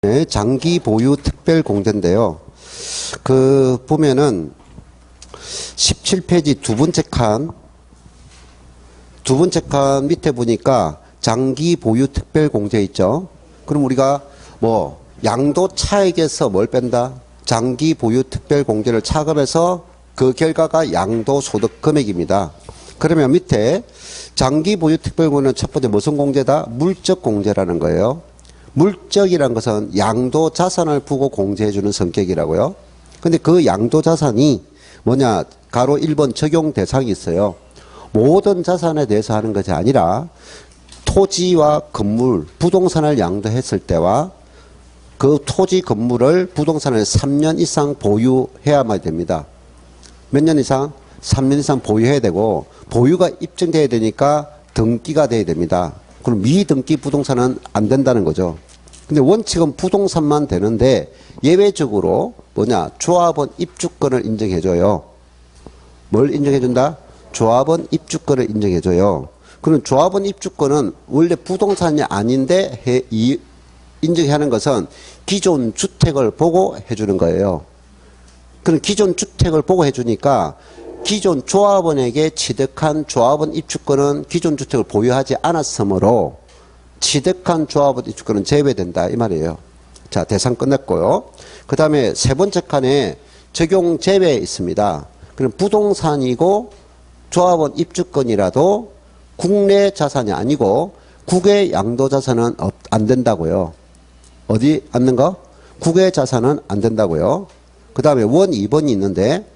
네, 장기 보유 특별 공제인데요. 보면은 17페이지 두 번째 칸 밑에 보니까 장기 보유 특별 공제 있죠. 그럼 우리가 양도 차익에서 뭘 뺀다? 장기 보유 특별 공제를 차감해서 그 결과가 양도 소득 금액입니다. 그러면 밑에 장기 보유 특별 공제는 첫 번째 무슨 공제다? 물적 공제라는 거예요. 물적이란 것은 양도 자산을 부고 공제해주는 성격이라고요. 근데 그 양도 자산이 뭐냐? 가로 1번 적용 대상이 있어요. 모든 자산에 대해서 하는 것이 아니라 토지와 건물, 부동산을 양도했을 때와 그 토지 건물을 부동산을 3년 이상 보유해야만 됩니다. 몇 년 이상? 3년 이상 보유해야 되고, 보유가 입증돼야 되니까 등기가 돼야 됩니다. 그럼 미등기 부동산은 안 된다는 거죠. 근데 원칙은 부동산만 되는데 예외적으로 조합원 입주권을 인정해줘요. 뭘 인정해준다? 조합원 입주권을 인정해줘요. 그럼 조합원 입주권은 원래 부동산이 아닌데 인정하는 것은 기존 주택을 보고 해주는 거예요. 그럼 기존 주택을 보고 해주니까 기존 조합원에게 취득한 조합원 입주권은 기존 주택을 보유하지 않았으므로 취득한 조합원 입주권은 제외된다 이 말이에요. 자, 대상 끝냈고요. 그 다음에 세 번째 칸에 적용 제외 있습니다. 그럼 부동산이고 조합원 입주권이라도 국내 자산이 아니고 국외 양도 자산은 안 된다고요. 어디 앉는 거? 국외 자산은 안 된다고요. 그 다음에 2번이 있는데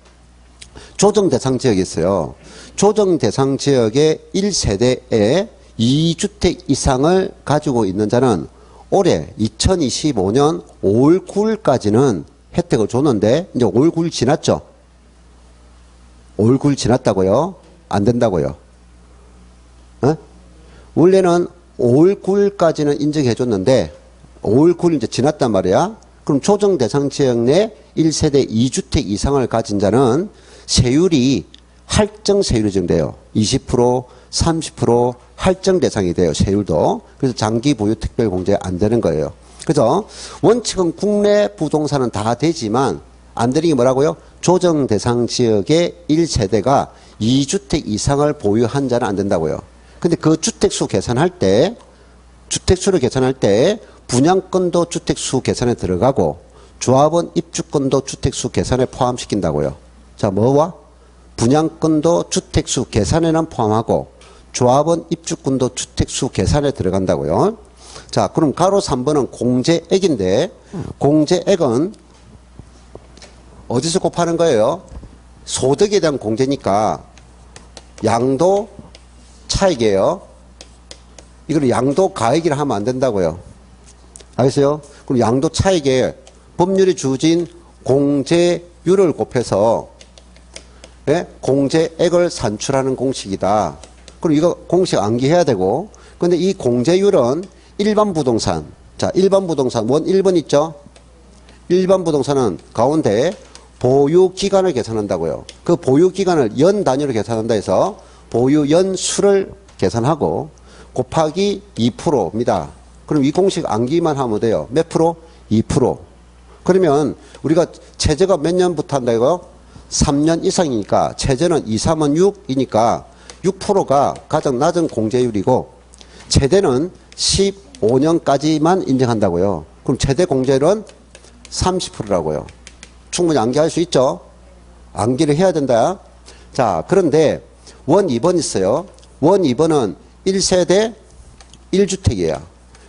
조정 대상 지역이 있어요. 조정 대상 지역의 1세대에 2주택 이상을 가지고 있는 자는 올해 2025년 5월 9일까지는 혜택을 줬는데 이제 5월 9일 지났죠. 5월 9일 지났다고요? 안 된다고요. 원래는 5월 9일까지는 인정해 줬는데 5월 9일 이제 지났단 말이야. 그럼 조정 대상 지역 내 1세대 2주택 이상을 가진 자는 세율이 할증 세율이 정돼요. 20%, 30% 할증 대상이 돼요. 세율도. 그래서 장기 보유 특별 공제 안 되는 거예요. 그래서 원칙은 국내 부동산은 다 되지만 안 되는 게 뭐라고요? 조정 대상 지역의 1세대가 2주택 이상을 보유한 자는 안 된다고요. 근데 그 주택수 계산할 때 주택수를 계산할 때 분양권도 주택수 계산에 들어가고 조합원 입주권도 주택수 계산에 포함시킨다고요. 자, 뭐와? 분양권도 주택수 계산에는 포함하고 조합원 입주권도 주택수 계산에 들어간다고요. 자, 그럼 가로 3번은 공제액인데 공제액은 어디서 곱하는 거예요? 소득에 대한 공제니까 양도 차익이에요. 이걸 양도 가액이라 하면 안 된다고요. 알겠어요? 그럼 양도 차익에 법률이 주어진 공제율을 곱해서 공제액을 산출하는 공식이다. 그럼 이거 공식 암기해야 되고, 근데 이 공제율은 일반 부동산, 자, 일반 부동산 1번 있죠? 일반 부동산은 가운데 보유 기간을 계산한다고요. 그 보유 기간을 연 단위로 계산한다 해서 보유 연수를 계산하고 곱하기 2%입니다. 그럼 이 공식 암기만 하면 돼요. 몇 프로? 2%. 그러면 우리가 최저가 몇 년부터 한다 이거? 3년 이상이니까 최저는 2, 3은 6이니까 6%가 가장 낮은 공제율이고 최대는 15년까지만 인정한다고요. 그럼 최대 공제율은 30%라고요. 충분히 암기할 수 있죠? 암기를 해야 된다. 자, 그런데 2번 있어요. 2번은 1세대 1주택이에요.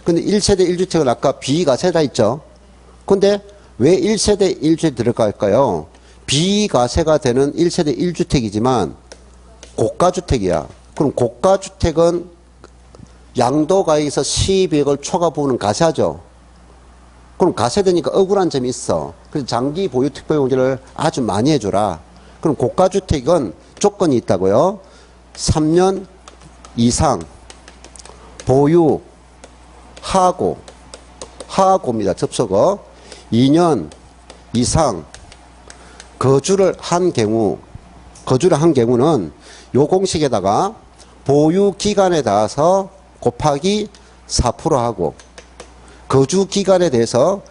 근데 1세대 1주택은 아까 비과세다 있죠? 근데 왜 1세대 1주택 들어갈까요? 비과세가 되는 1세대 1주택이지만 고가주택이야. 그럼 고가주택은 양도가액에서 12억을 초과 부분은 가세하죠. 그럼 가세되니까 억울한 점이 있어. 그래서 장기 보유 특별공제를 아주 많이 해줘라. 그럼 고가주택은 조건이 있다고요. 3년 이상 보유하고입니다. 접속어. 2년 이상 거주를 한 경우는 요 공식에다가 보유 기간에 따라서 곱하기 4% 하고 거주 기간에 대해서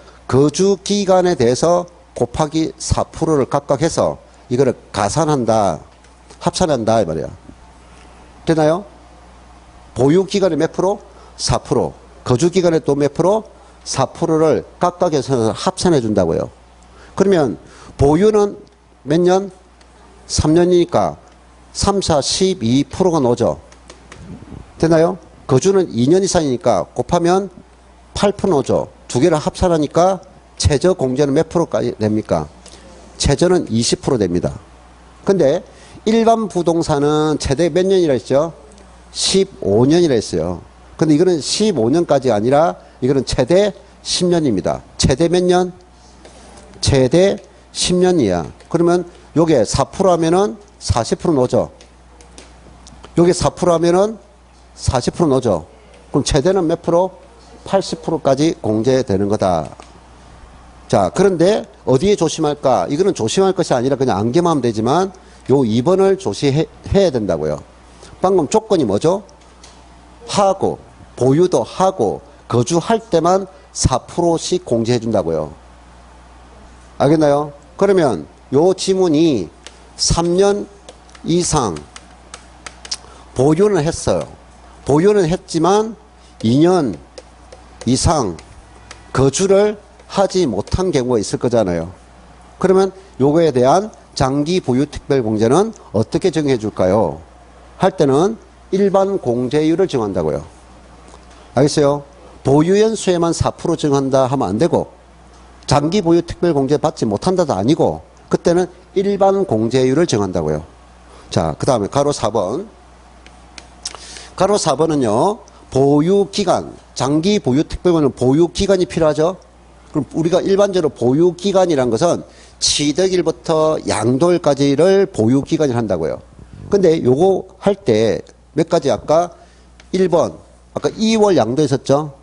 곱하기 4%를 각각 해서 이거를 가산한다, 합산한다 이 말이야. 되나요? 보유 기간에 몇 프로? 4%. 거주 기간에 또 몇 프로? 4%를 각각 해서 합산해 준다고요. 그러면 보유는 몇 년? 3년이니까 3, 4, 12%가 나오죠. 되나요? 거주는 2년 이상이니까 곱하면 8% 나오죠. 두 개를 합산하니까 최저 공제는 몇 프로까지 됩니까? 최저는 20% 됩니다. 근데 일반 부동산은 최대 몇 년이라 했죠? 15년이라 했어요. 근데 이거는 15년까지 아니라 이거는 최대 10년입니다. 최대 몇 년? 최대 10년이야. 그러면 요게 4% 하면은 40% 나오죠. 요게 4% 하면은 40% 나오죠. 그럼 최대는 몇 프로? 80%까지 공제되는 거다. 자, 그런데 어디에 조심할까? 이거는 조심할 것이 아니라 그냥 안개만 하면 되지만 요 2번을 조시해야 된다고요. 방금 조건이 뭐죠? 하고, 보유도 하고, 거주할 때만 4%씩 공제해 준다고요. 알겠나요? 그러면 요 지문이 3년 이상 보유는 했어요. 보유는 했지만 2년 이상 거주를 하지 못한 경우가 있을 거잖아요. 그러면 요거에 대한 장기 보유 특별 공제는 어떻게 정해 줄까요? 할 때는 일반 공제율을 정한다고요. 알겠어요? 보유 연수에만 4% 정한다 하면 안 되고 장기 보유 특별 공제 받지 못한다도 아니고 그때는 일반 공제율을 정한다고요. 자, 그 다음에 가로 4번. 가로 4번은요. 보유 기간, 장기 보유 특별공제는 보유 기간이 필요하죠. 그럼 우리가 일반적으로 보유 기간이란 것은 취득일부터 양도일까지를 보유 기간을 한다고요. 근데 요거 할 때 몇 가지 아까 1번 아까 2월 양도 있었죠.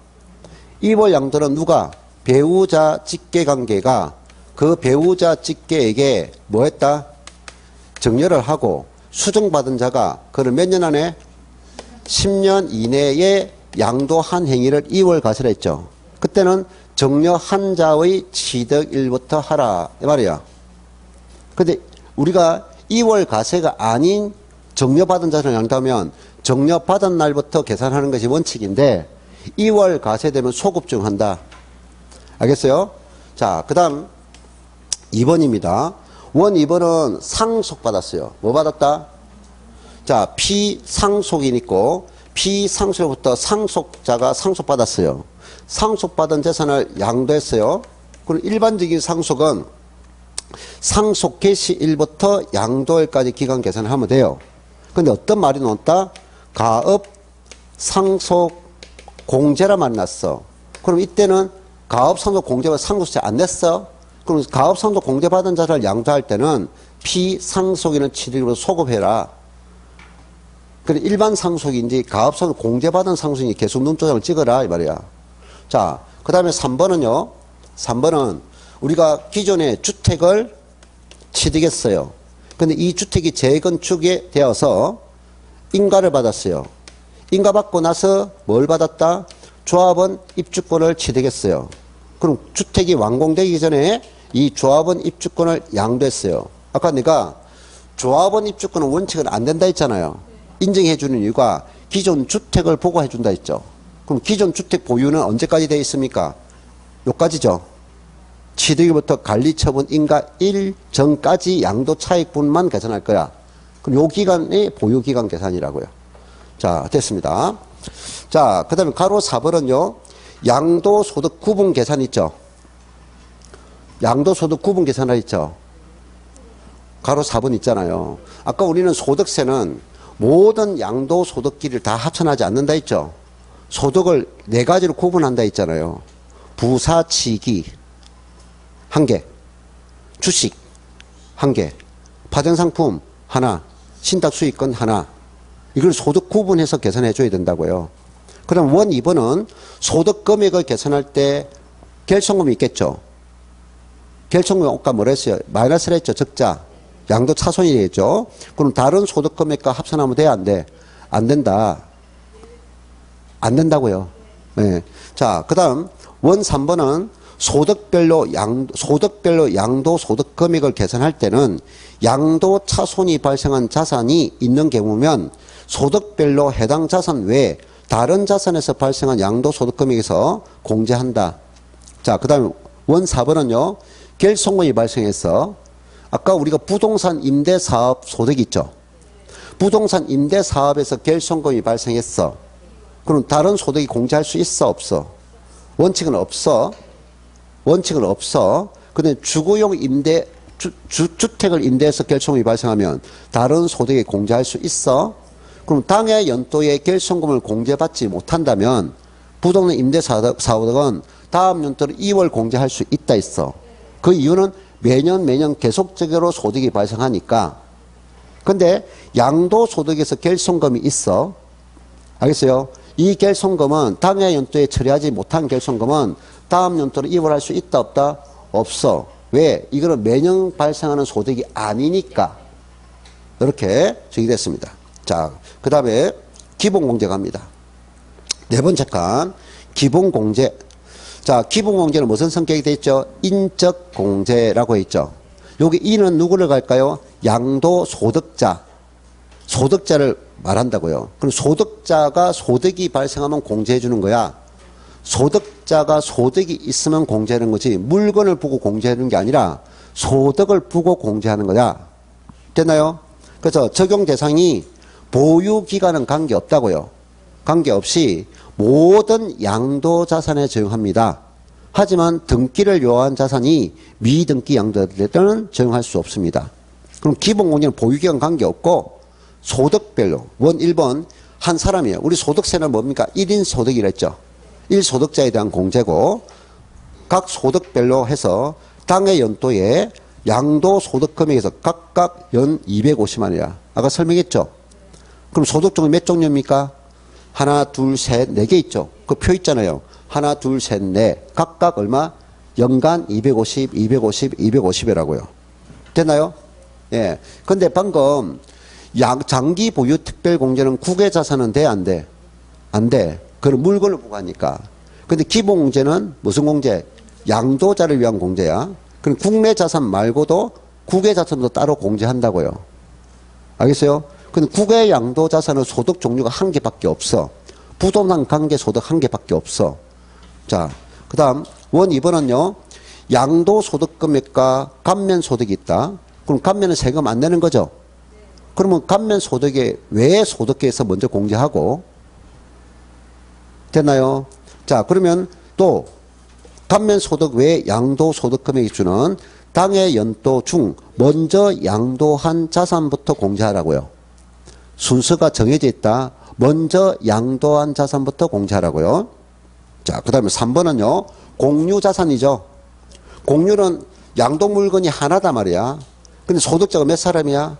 2월 양도는 누가? 배우자 직계 관계가 그 배우자 직계에게 뭐 했다? 정려를 하고 수정받은 자가 그를 몇 년 안에 10년 이내에 양도한 행위를 2월 가세라 했죠. 그때는 정려한 자의 취득일부터 하라 이 말이야. 근데 우리가 2월 가세가 아닌 정려받은 자를 양도하면 정려받은 날부터 계산하는 것이 원칙인데 2월 가세되면 소급증한다. 알겠어요? 자, 그 다음 2번입니다. 2번은 상속받았어요. 뭐 받았다? 자, 피상속인 있고 피상속부터 상속자가 상속받았어요. 상속받은 재산을 양도했어요. 그럼 일반적인 상속은 상속 개시일부터 양도일까지 기간 계산을 하면 돼요. 근데 어떤 말이 나왔다? 가업 상속 공제라 만났어. 그럼 이때는 가업 상속 공제가 상속세 안 냈어? 그럼 가업 상속 공제 받은 자를 양도할 때는 피상속인은 취득으로 소급해라. 그래 일반 상속인지 가업 상속 공제 받은 상속인지 계속 눈도장을 찍어라 이 말이야. 자, 그 다음에 3번은요. 3번은 우리가 기존에 주택을 취득했어요. 근데 이 주택이 재건축이 되어서 인가를 받았어요. 인가받고 나서 뭘 받았다? 조합원 입주권을 취득했어요. 그럼 주택이 완공되기 전에 이 조합원 입주권을 양도했어요. 아까 내가 조합원 입주권은 원칙은 안 된다 했잖아요. 인정해 주는 이유가 기존 주택을 보고해 준다 했죠. 그럼 기존 주택 보유는 언제까지 되어 있습니까? 요까지죠. 취득일부터 관리처분 인가 일전까지 양도 차익분만 계산할 거야. 그럼 요 기간이 보유기간 계산이라고요. 자, 됐습니다. 자, 그 다음에 가로 4번은요. 양도소득 구분 계산 있죠. 양도소득 구분 계산을 있죠. 가로 4번 있잖아요. 아까 우리는 소득세는 모든 양도소득기를 다 합산하지 않는다 했죠. 소득을 4가지로 구분한다 했잖아요. 부사치기 1개, 주식 1개, 파생상품 하나, 신탁수익권 하나. 이걸 소득 구분해서 계산해 줘야 된다고요. 그럼 2번은 소득 금액을 계산할 때 결정금이 있겠죠. 결정금이 아까 뭐라 했어요? 마이너스를 했죠. 적자. 양도 차손이 되겠죠. 그럼 다른 소득 금액과 합산하면 돼? 안 돼? 안 된다. 안 된다고요. 네. 자, 그 다음 원 3번은 소득별로 양도 소득 금액을 계산할 때는 양도 차손이 발생한 자산이 있는 경우면 소득별로 해당 자산 외에 다른 자산에서 발생한 양도 소득 금액에서 공제한다. 자, 그 다음에 원 4번은요. 결손금이 발생해서 아까 우리가 부동산 임대 사업 소득 있죠. 부동산 임대 사업에서 결손금이 발생했어. 그럼 다른 소득이 공제할 수 있어, 없어? 원칙은 없어. 원칙은 없어. 근데 주거용 임대, 주택을 임대해서 결손금이 발생하면 다른 소득에 공제할 수 있어. 그럼 당해 연도에 결손금을 공제받지 못한다면 부동산 임대 사업은 다음 연도로 2월 공제할 수 있다 있어. 그 이유는 매년 계속적으로 소득이 발생하니까. 근데 양도소득에서 결손금이 있어. 알겠어요? 이 결손금은 당해 연도에 처리하지 못한 결손금은 다음 연도로 이월할 수 있다 없다? 없어. 왜? 이거는 매년 발생하는 소득이 아니니까. 이렇게 정의됐습니다. 자, 그 다음에 기본공제 갑니다. 네 번째 칸 기본공제. 자, 기본공제는 무슨 성격이 되어 있죠? 인적공제라고 있죠. 여기 이는 누구를 갈까요? 양도소득자. 소득자를 말한다고요. 그럼 소득자가 소득이 발생하면 공제해 주는 거야. 소득자가 소득이 있으면 공제하는 거지 물건을 보고 공제하는 게 아니라 소득을 보고 공제하는 거야. 됐나요? 그래서 적용 대상이 보유기간은 관계없다고요. 관계없이 모든 양도자산에 적용합니다. 하지만 등기를 요하는 자산이 미등기 양도자들은 적용할 수 없습니다. 그럼 기본공제는 보유기간 관계없고 소득별로 원 1번 한 사람이에요. 우리 소득세는 뭡니까? 1인 소득이랬죠. 1소득자에 대한 공제고 각 소득별로 해서 당해 연도에 양도소득 금액에서 각각 연 250만이야. 아까 설명했죠. 그럼 소득 종류 몇 종류입니까? 하나, 둘, 셋, 네 개 있죠. 그 표 있잖아요. 하나, 둘, 셋, 넷. 각각 얼마? 연간 250, 250, 250이라고요. 됐나요? 예. 근데 방금 장기 보유 특별 공제는 국외 자산은 돼, 안 돼? 안 돼. 그건 물건을 보고 하니까. 근데 기본 공제는 무슨 공제? 양도자를 위한 공제야. 그럼 국내 자산 말고도 국외 자산도 따로 공제한다고요. 알겠어요? 근데 국외 양도 자산은 소득 종류가 한 개밖에 없어. 부동산 관계 소득 한 개밖에 없어. 자, 그 다음 원 2번은요. 양도 소득 금액과 감면 소득이 있다. 그럼 감면은 세금 안 내는 거죠. 그러면 감면 소득에 왜 소득세에서 먼저 공제하고 됐나요? 자, 그러면 또 감면 소득 외에 양도 소득 금액이 주는 당해 연도 중 먼저 양도한 자산부터 공제하라고요. 순서가 정해져 있다. 먼저 양도한 자산부터 공제하라고요. 자, 그 다음에 3번은요. 공유자산이죠. 공유는 양도 물건이 하나다 말이야. 근데 소득자가 몇 사람이야?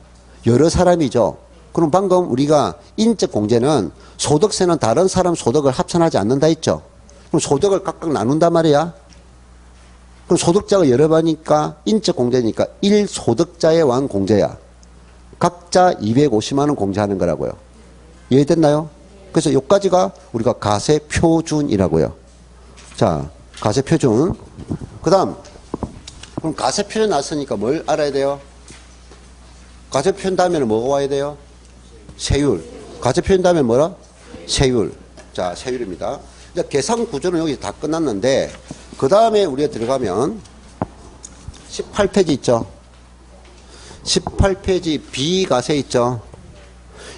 여러 사람이죠. 그럼 방금 우리가 인적 공제는 소득세는 다른 사람 소득을 합산하지 않는다 했죠. 그럼 소득을 각각 나눈단 말이야. 그럼 소득자가 여러 번이니까 인적 공제니까 1소득자의 왕 공제야. 각자 250만 원 공제하는 거라고요. 이해됐나요? 그래서 여기까지가 우리가 가세 표준이라고요. 자, 가세 표준. 그 다음, 그럼 가세 표준 났으니까 뭘 알아야 돼요? 가세 표준 다음에는 뭐가 와야 돼요? 세율. 가세 표준 다음에 뭐라? 세율. 자, 세율입니다. 이제 계산 구조는 여기 다 끝났는데, 그 다음에 우리가 들어가면 18페이지 있죠? 18페이지 비가세 있죠?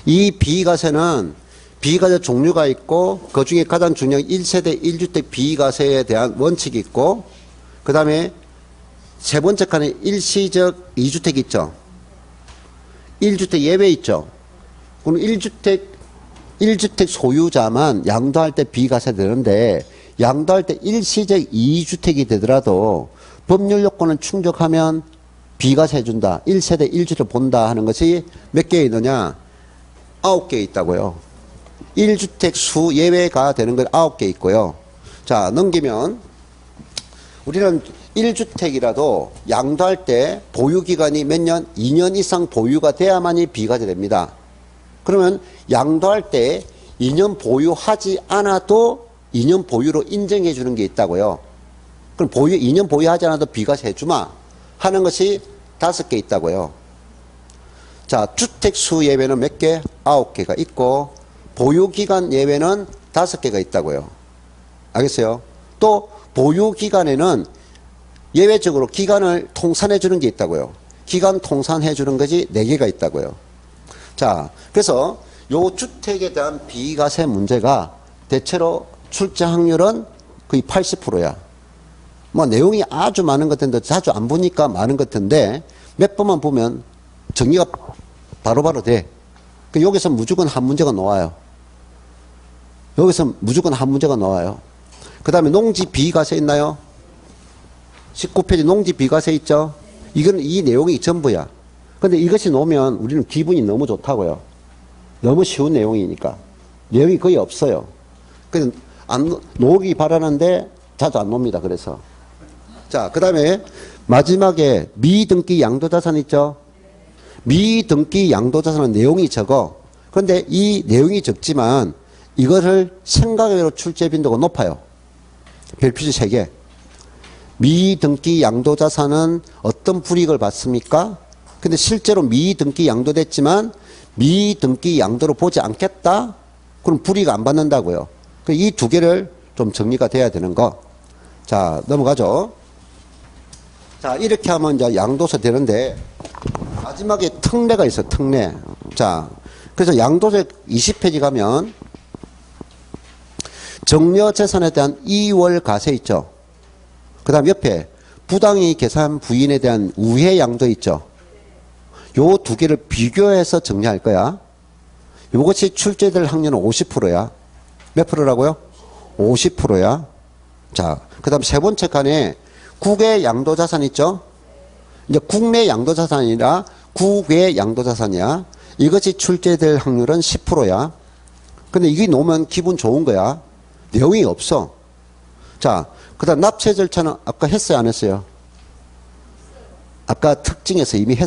이 비가세는 비가세 종류가 있고 그 중에 가장 중요한 1세대 1주택 비가세에 대한 원칙이 있고 그 다음에 세 번째 칸에 일시적 2주택 있죠? 1주택 예외 있죠? 그럼 1주택 소유자만 양도할 때 비가세 되는데 양도할 때 일시적 2주택이 되더라도 법률 요건을 충족하면 비가세 해준다. 1세대 1주택 본다 하는 것이 몇 개 있느냐? 9개 있다고요. 1주택 수 예외가 되는 건 9개 있고요. 자, 넘기면 우리는 1주택이라도 양도할 때 보유기간이 몇 년? 2년 이상 보유가 돼야만이 비가세 됩니다. 그러면 양도할 때 2년 보유하지 않아도 2년 보유로 인정해 주는 게 있다고요. 그럼 2년 보유하지 않아도 비과세 해주마 하는 것이 5개 있다고요. 자, 주택수 예외는 몇 개? 9개가 있고, 보유기간 예외는 5개가 있다고요. 알겠어요? 또, 보유기간에는 예외적으로 기간을 통산해 주는 게 있다고요. 기간 통산해 주는 것이 4개가 있다고요. 자, 그래서 요 주택에 대한 비과세 문제가 대체로 출제 확률은 거의 80%야. 뭐 내용이 아주 많은 것 같은데 자주 안 보니까 많은 것 같은데 몇 번만 보면 정리가 바로바로 돼. 여기서 무조건 한 문제가 나와요. 여기서 무조건 한 문제가 나와요. 그 다음에 농지 비과세 있나요? 19페이지 농지 비과세 있죠? 이건 이 내용이 전부야. 근데 이것이 나오면 우리는 기분이 너무 좋다고요. 너무 쉬운 내용이니까. 내용이 거의 없어요. 그래서 안 놓기 바라는데 자주 안 놉니다. 그래서. 자, 그 다음에 마지막에 미등기 양도자산 있죠? 미등기 양도자산은 내용이 적어. 그런데 이 내용이 적지만 이것을 생각외로 출제 빈도가 높아요. 별표지 3개. 미등기 양도자산은 어떤 불이익을 받습니까? 근데 실제로 미등기 양도됐지만 미등기 양도로 보지 않겠다? 그럼 불이익 안 받는다고요. 이 2개를 좀 정리가 돼야 되는 거. 자, 넘어가죠. 자, 이렇게 하면 이제 양도세 되는데 마지막에 특례가 있어요. 특례. 자, 그래서 양도세 20페이지 가면 정려재산에 대한 이월과세 있죠. 그 다음 옆에 부당이익 계산 부인에 대한 우회양도 있죠. 요 2개를 비교해서 정리할 거야. 이것이 출제될 확률은 50%야. 몇 프로라고요? 50%야. 자, 그 다음 3번째 칸에 국외 양도자산 있죠? 이제 국내 양도자산이 아니라 국외 양도자산이야. 이것이 출제될 확률은 10%야. 근데 이게 놓으면 기분 좋은 거야. 내용이 없어. 자, 그 다음 납세 절차는 아까 했어요, 안 했어요? 아까 특징에서 이미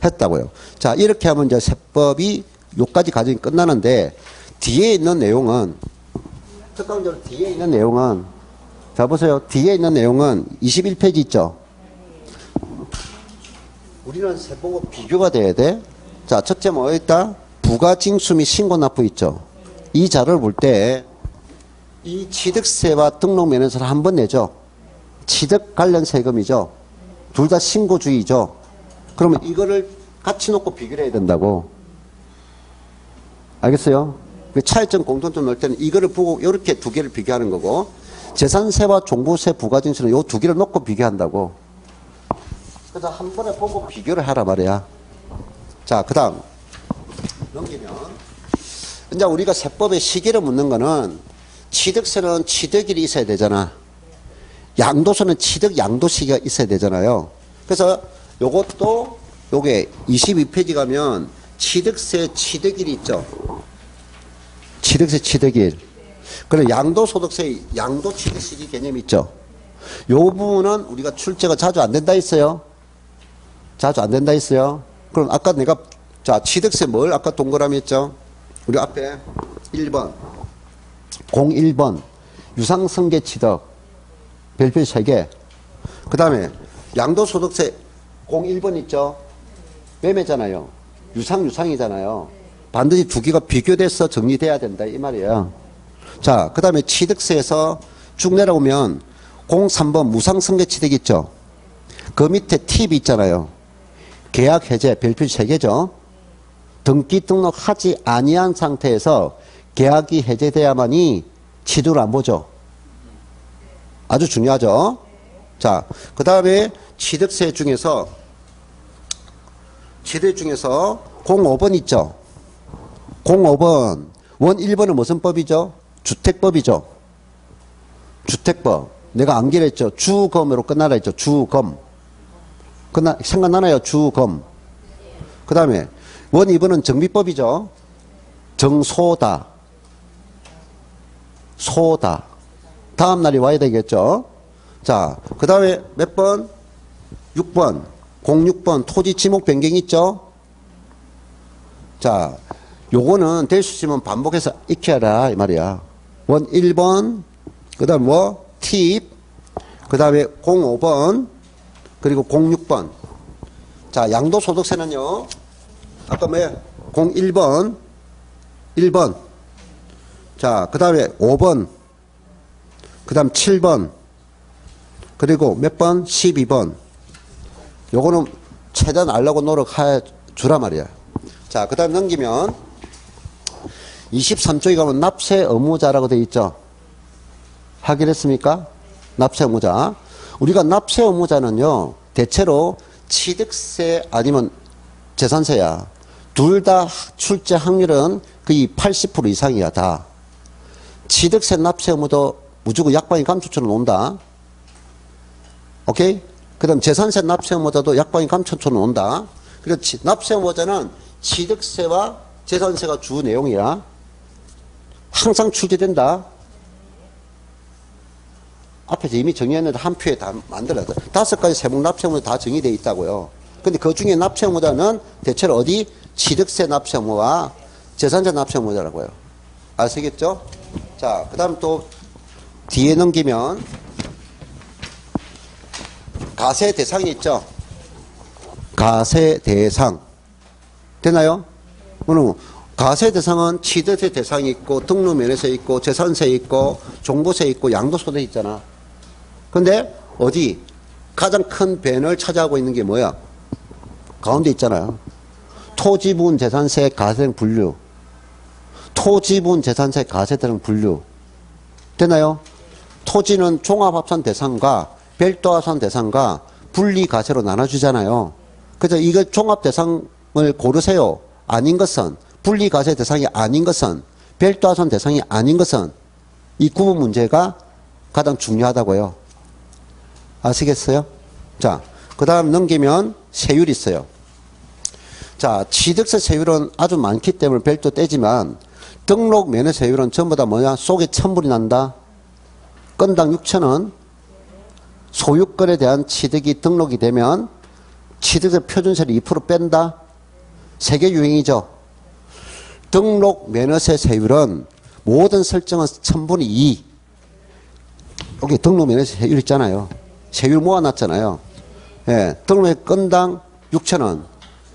했다고요. 자, 이렇게 하면 이제 세법이 요까지 과정이 끝나는데 뒤에 있는 내용은 특강적으로 뒤에 있는 내용은 자 보세요. 뒤에 있는 내용은 21페이지 있죠. 우리는 세법과 비교가 돼야 돼. 자, 첫째 뭐 있다? 부가징수 및 신고납부 있죠. 이 자료를 볼 때 이 취득세와 등록면허세를 한 번 내죠. 취득 관련 세금이죠. 둘 다 신고주의죠. 그러면 이거를 같이 놓고 비교를 해야 된다고. 알겠어요? 차이점 공통점 넣을 때는 이거를 보고 이렇게 2개를 비교하는 거고 재산세와 종부세 부가징수는 요 2개를 놓고 비교한다고. 그래서 한 번에 보고 비교를 하라 말이야. 자, 그 다음 넘기면 이제 우리가 세법의 시기를 묻는 거는 취득세는 취득일이 있어야 되잖아. 양도세는 취득 양도 시기가 있어야 되잖아요. 그래서 요것도 요게 22페이지 가면 취득세 취득일이 있죠. 취득세 취득일. 그리고 양도소득세 양도 취득 시기 개념이 있죠. 요 부분은 우리가 출제가 자주 안 된다 했어요. 자주 안 된다 했어요. 그럼 아까 내가 자 취득세 뭘 아까 동그라미 했죠. 우리 앞에 1번 01번 유상승계 취득 별표 3개. 그 다음에 양도소득세 01번 있죠. 매매잖아요. 유상이잖아요. 반드시 2개가 비교돼서 정리돼야 된다 이 말이에요. 자, 그 다음에 취득세에서 쭉 내려오면 03번 무상승계 취득 있죠. 그 밑에 팁이 있잖아요. 계약 해제 별표 3개죠. 등기 등록하지 아니한 상태에서 계약이 해제돼야만이 취득을 안 보죠. 아주 중요하죠. 자, 그 다음에 취득세 중에서 05번 있죠. 05번 원 1번은 무슨 법이죠? 주택법이죠. 주택법. 내가 암기를 했죠. 주검으로 끝나라 했죠. 주검. 생각나나요? 주검. 그 다음에 원 2번은 정비법이죠. 정소다. 소다. 다음 날이 와야 되겠죠. 자, 그 다음에 몇 번? 6번. 06번 토지 지목 변경 있죠. 자, 요거는 될 수 있으면 반복해서 익혀라 이 말이야. 원 1번, 그 다음 뭐, 팁, 그 다음에 05번, 그리고 06번. 자, 양도소득세는요, 아까 뭐야? 01번, 1번. 자, 그 다음에 5번, 그 다음 7번, 그리고 몇 번? 12번. 요거는 최대한 알라고 노력해 주란 말이야. 자, 그 다음 넘기면 23쪽에 가면 납세 의무자라고 되어 있죠. 확인했습니까? 납세 의무자. 우리가 납세 의무자는요, 대체로 취득세 아니면 재산세야. 둘 다 출제 확률은 거의 80% 이상이야, 다. 취득세 납세 의무도 무조건 약방이 감초처럼 온다. 오케이? 그 다음 재산세 납세 의무자도 약방이 감초처럼 온다. 그리고 납세 의무자는 취득세와 재산세가 주 내용이야. 항상 출제된다. 앞에서 이미 정의했는데 한 표에 다 만들어야 돼. 5가지 세목 납세 의무가 다 정의되어 있다고요. 근데 그 중에 납세 의무자는 대체로 어디? 취득세 납세 의무와 재산세 납세 의무자라고요. 아시겠죠? 자, 그 다음 또 뒤에 넘기면 가세 대상이 있죠? 가세 대상. 되나요? 그럼 가세 대상은 취득세 대상이 있고, 등록면허세 있고, 재산세 있고, 종부세 있고, 양도소득 있잖아. 근데 어디? 가장 큰 밴을 차지하고 있는 게 뭐야? 가운데 있잖아요. 토지분 재산세 가세등 분류. 토지분 재산세 가세등 분류. 되나요? 토지는 종합합산 대상과 별도합산 대상과 분리가세로 나눠주잖아요. 그래서 이거 종합대상을 고르세요. 아닌 것은, 분리가세 대상이 아닌 것은, 별도합산 대상이 아닌 것은 이 구분 문제가 가장 중요하다고요. 아시겠어요? 자, 그 다음 넘기면 세율이 있어요. 자, 취득세 세율은 아주 많기 때문에 별도 떼지만 등록 면허 세율은 전부 다 뭐냐? 속에 천불이 난다. 건당 6,000원. 소유권에 대한 취득이 등록이 되면 취득세 표준세를 2% 뺀다. 세계 유행이죠. 등록 면허세 세율은 모든 설정은 1000분의 2. 여기 등록 면허세 세율 있잖아요. 세율 모아놨잖아요. 예, 등록에 건당 6,000원.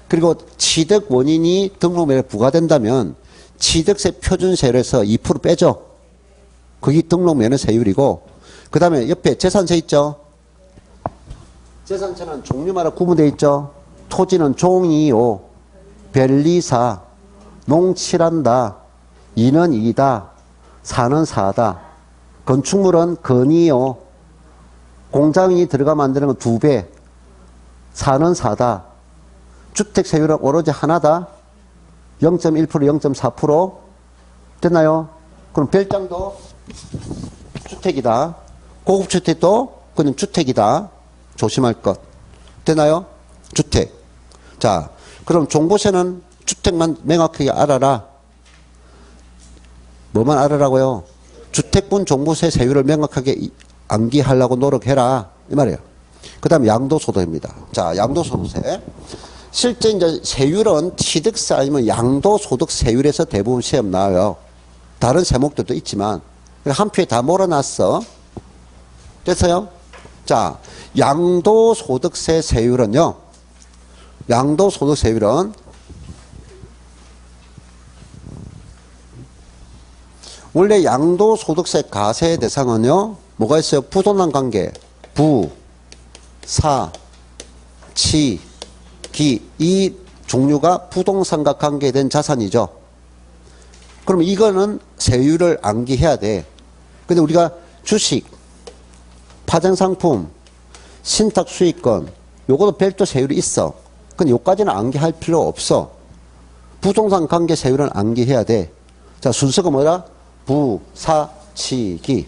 그리고 취득 원인이 등록 면허에 부과된다면 취득세 표준세율에서 2% 빼죠. 그게 등록 면허 세율이고, 그 다음에 옆에 재산세 있죠. 재산세는 종류마다 구분되어 있죠. 토지는 종이요, 변리사, 농칠한다, 이는 이다, 사는 사다. 건축물은 건이요, 공장이 들어가 만드는 건 2배, 사는 사다. 주택세율은 오로지 하나다. 0.1%, 0.4%. 됐나요? 그럼 별장도 주택이다. 고급주택도 그냥 주택이다. 조심할 것. 되나요? 주택. 자, 그럼 종부세는 주택만 명확하게 알아라. 뭐만 알아라고요? 주택분 종부세 세율을 명확하게 암기하려고 노력해라. 이 말이에요. 그 다음에 양도소득입니다. 자, 양도소득세. 실제 이제 세율은 취득세 아니면 양도소득 세율에서 대부분 시험 나와요. 다른 세목들도 있지만 한 표에 다 몰아놨어. 됐어요? 자, 양도소득세 세율은요. 양도소득 세율은 원래 양도소득세 가세 대상은요. 뭐가 있어요? 부동산 관계. 부, 사, 치, 기. 이 종류가 부동산과 관계된 자산이죠. 그럼 이거는 세율을 암기해야 돼. 근데 우리가 주식, 파생상품, 신탁수익권, 요것도 별도 세율이 있어. 근데 요까지는 암기할 필요 없어. 부동산 관계 세율은 암기해야 돼. 자, 순서가 뭐라? 부, 사, 치, 기.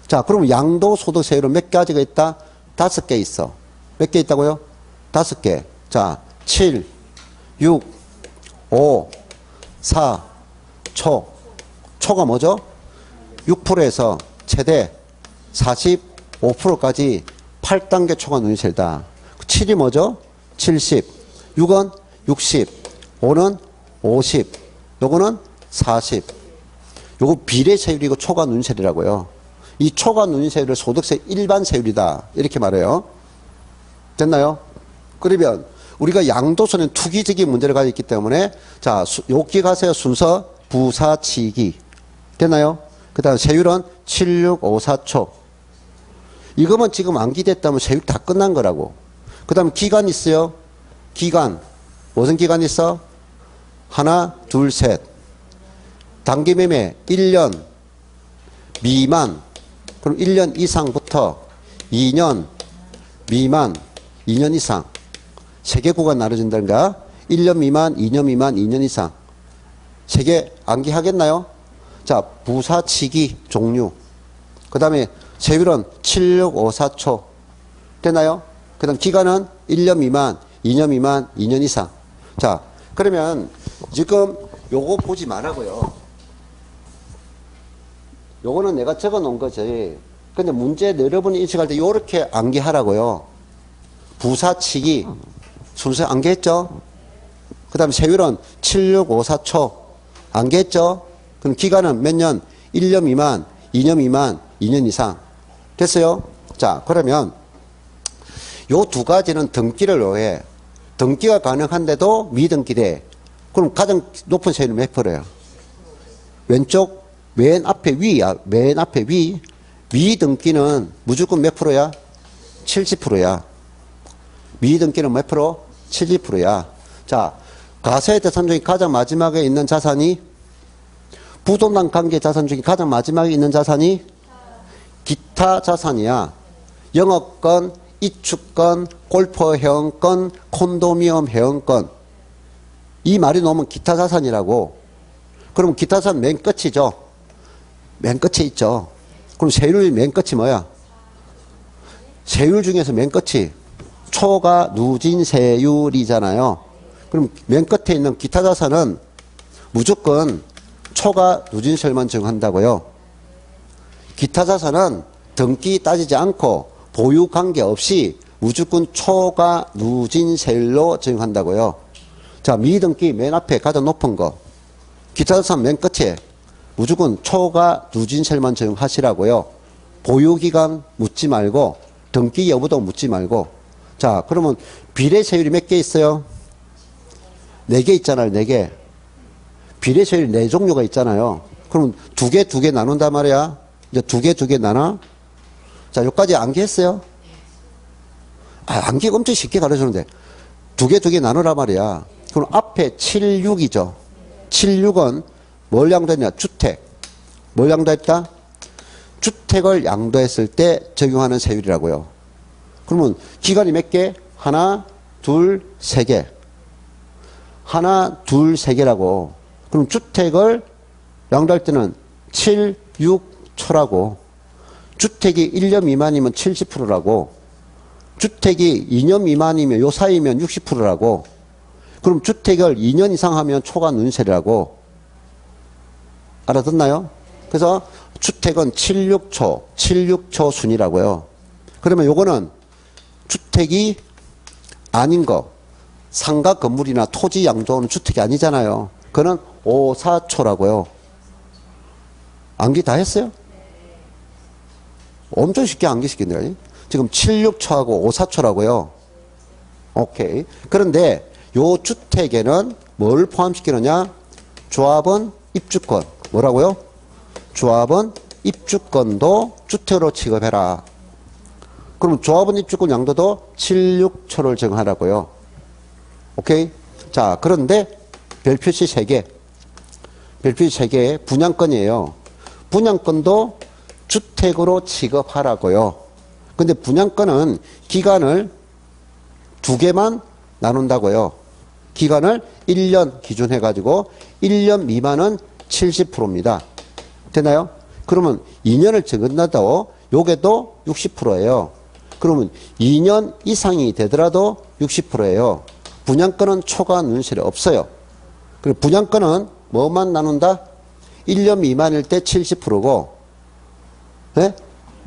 자, 그럼 양도소득 세율은 몇 가지가 있다? 5개 있어. 몇 개 있다고요? 5개. 자, 7, 6, 5, 4, 초. 초가 뭐죠? 6%에서 최대 45%까지 8단계 초과 눈이 셀다. 7이 뭐죠? 70. 6은 60. 5는 50. 요거는 40. 요거 비례세율이고 초과 누진세율이라고요. 이 초과 누진세율을 소득세 일반 세율이다. 이렇게 말해요. 됐나요? 그러면 우리가 양도소는 투기적인 문제를 가지고 있기 때문에 자, 요기 가세요. 순서 부사치기. 됐나요? 그 다음 세율은 7654초. 이거만 지금 암기됐다면 세율 다 끝난 거라고. 그 다음 기간 있어요. 기간. 무슨 기간 있어? 하나, 둘, 셋. 단기매매 1년 미만. 그럼 1년 이상부터 2년 미만, 2년 이상. 세 개 구간 나눠진다는가? 1년 미만, 2년 미만, 2년 이상. 세 개 암기하겠나요? 자, 부사치기 종류. 그 다음에 세율은 7654초. 됐나요? 그 다음 기간은 1년 미만, 2년 미만, 2년 이상. 자, 그러면 지금 요거 보지 말라고요. 요거는 내가 적어 놓은 거지. 근데 문제 여러분이 인식할 때 요렇게 암기하라고요. 부사치기. 순서 암기했죠? 그 다음에 세율은 7654초. 암기했죠? 그럼 기간은 몇 년? 1년 미만, 2년 미만, 2년 이상. 됐어요? 자, 그러면 요 두 가지는 등기를 요해. 등기가 가능한데도 미등기돼. 그럼 가장 높은 세율은 몇 프로예요? 왼쪽 맨 앞에 위야. 맨 앞에 위. 미등기는 무조건 몇 프로야? 70%야. 미등기는 몇 프로? 70%야. 자, 가세의 자산 중에 가장 마지막에 있는 자산이 부동산 관계 자산 중에 가장 마지막에 있는 자산이 기타 자산이야. 영업권, 이축권, 골프 회원권, 콘도미엄 회원권. 이 말이 나오면 기타 자산이라고. 그럼 기타 자산 맨 끝이죠. 맨 끝에 있죠. 그럼 세율 맨 끝이 뭐야? 세율 중에서 맨 끝이 초과 누진세율이잖아요. 그럼 맨 끝에 있는 기타 자산은 무조건 초과 누진세율만 적용한다고요. 기타 자산은 등기 따지지 않고 보유 관계 없이 무조건 초과 누진세율로 적용한다고요. 자, 미등기 맨 앞에 가장 높은 거. 기타 자산 맨 끝에 무조건 초과 누진세율만 적용하시라고요. 보유기간 묻지 말고 등기 여부도 묻지 말고. 자, 그러면 비례세율이 몇 개 있어요? 4개 있잖아요. 4개. 비례세율 4종류가 있잖아요. 그럼 두 개 나눈단 말이야. 이제 두 개 나눠. 자, 여기까지 암기했어요? 암기 엄청 쉽게 가르쳐주는데. 두 개 나누라 말이야. 그럼 앞에 76이죠. 76은 뭘 양도했냐? 주택. 뭘 양도했다? 주택을 양도했을 때 적용하는 세율이라고요. 그러면 기간이 몇 개? 하나, 둘, 세 개. 하나, 둘, 세 개라고. 그럼 주택을 양도할 때는 7, 6초라고. 주택이 1년 미만이면 70%라고. 주택이 2년 미만이면 요 사이면 60%라고. 그럼 주택을 2년 이상 하면 초과 누진세율이라고. 알아듣나요? 그래서 주택은 76초 순이라고요. 그러면 요거는 주택이 아닌 거. 상가 건물이나 토지 양도는 주택이 아니잖아요. 그거는 54초라고요. 암기 다 했어요? 엄청 쉽게 암기시켰네요. 지금 76초하고 54초라고요. 오케이. 그런데 요 주택에는 뭘 포함시키느냐? 조합원 입주권. 뭐라고요? 조합원 입주권도 주택으로 취급해라. 그럼 조합원 입주권 양도도 76초를 적용하라고요. 오케이? 자, 그런데 별표시 3개. 별표시 3개 분양권이에요. 분양권도 주택으로 취급하라고요. 근데 분양권은 기간을 2개만 나눈다고요. 기간을 1년 기준 해가지고 1년 미만은 70%입니다. 되나요? 그러면 2년을 적은다도 요게도 60%예요. 그러면 2년 이상이 되더라도 60%예요. 분양권은 초과 누진세율이 없어요. 그리고 분양권은 뭐만 나눈다? 1년 미만일 때 70%고, 네?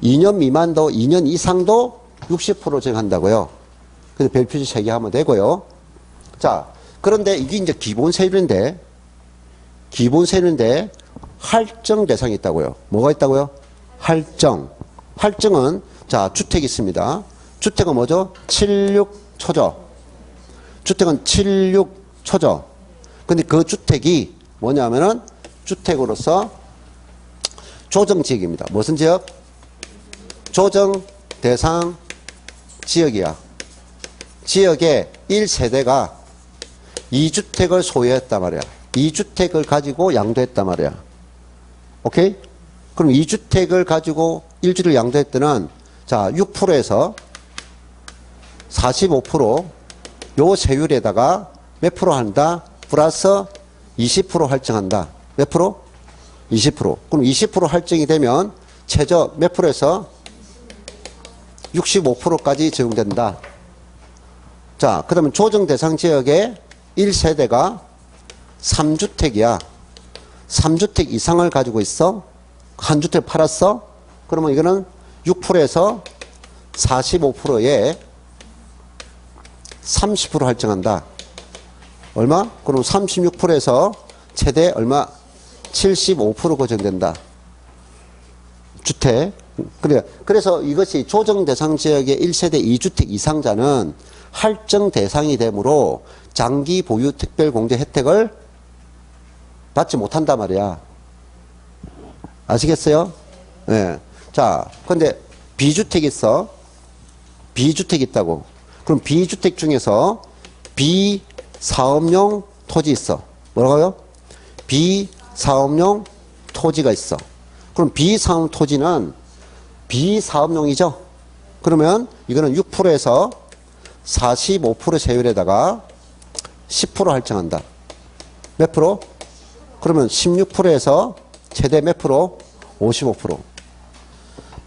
2년 미만도 2년 이상도 60% 적용한다고요. 그래서 별표시 3개 하면 되고요. 자, 그런데 이게 이제 기본세율인데 할증 대상이 있다고요. 뭐가 있다고요? 할증. 할증은 자, 주택이 있습니다. 주택은 뭐죠? 76초죠. 주택은 76초죠. 근데 그 주택이 뭐냐면은 주택으로서 조정지역입니다. 무슨 지역? 조정 대상 지역이야. 지역의 1세대가 2주택을 소유했단 말이야. 2주택을 가지고 양도했단 말이야. 오케이? 그럼 2주택을 가지고 1주를 양도할 때는 자, 6%에서 45% 요 세율에다가 몇 프로 한다? 플러스 20% 할증한다. 몇 프로? 20%. 그럼 20% 할증이 되면 최저 몇 프로에서 65%까지 적용된다. 자, 그 다음에 조정 대상 지역의 1세대가 3주택이야. 3주택 이상을 가지고 있어. 한 주택 팔았어. 그러면 이거는 6%에서 45%에 30% 할증한다. 얼마? 그럼 36%에서 최대 얼마? 75% 고정된다. 주택. 그래서 이것이 조정 대상 지역의 1세대 2주택 이상자는 할증 대상이 되므로 장기 보유 특별 공제 혜택을 받지 못한단 말이야. 아시겠어요? 예. 네. 자, 근데 비주택 있어. 비주택 있다고. 그럼 비주택 중에서 비사업용 토지 있어. 뭐라고요? 비사업용 토지가 있어. 그럼 비사업 토지는 비사업용이죠. 그러면 이거는 6%에서 45% 세율에다가 10% 할증한다. 몇 프로? 그러면 16%에서 최대 몇 프로? 55%.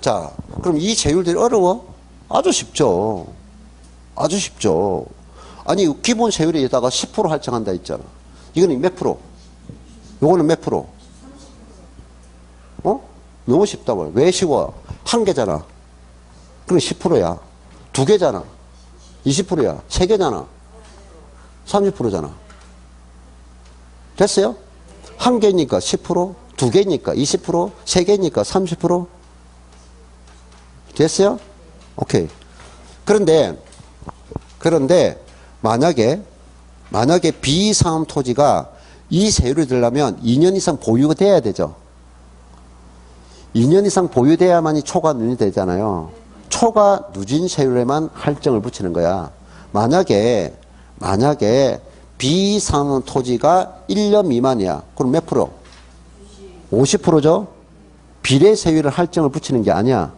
자, 그럼 이 세율들이 어려워? 아주 쉽죠. 아주 쉽죠. 아니, 기본 세율에다가 10% 할증한다 했잖아. 이거는 몇 프로? 요거는 몇 프로? 너무 쉽다고요. 왜 쉬워? 한 개잖아. 그럼 10%야. 두 개잖아. 20%야. 세 개잖아. 30%잖아. 됐어요? 한 개니까 10%, 두 개니까 20%, 세 개니까 30%. 됐어요? 오케이. 그런데 만약에 비사업 토지가 이 세율을 들려면 2년 이상 보유가 돼야 되죠. 2년 이상 보유돼야만이 초과 누진이 되잖아요. 초과 누진 세율에만 할증을 붙이는 거야. 만약에 비사업 토지가 1년 미만이야. 그럼 몇 프로? 50%죠? 비례 세율을 할증을 붙이는 게 아니야.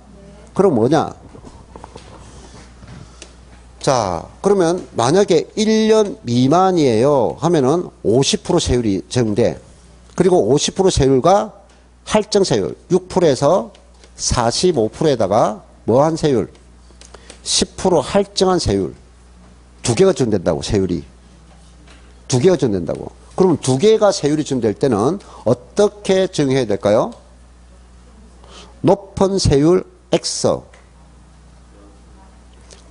그럼 뭐냐? 자, 그러면 만약에 1년 미만이에요 하면은 50% 세율이 적용돼. 그리고 50% 세율과 할증 세율 6%에서 45%에다가 뭐한 세율? 10% 할증한 세율. 두 개가 적용된다고, 세율이. 두 개가 적용된다고. 그럼 두 개가 세율이 적용될 때는 어떻게 적용해야 될까요? 높은 세율 X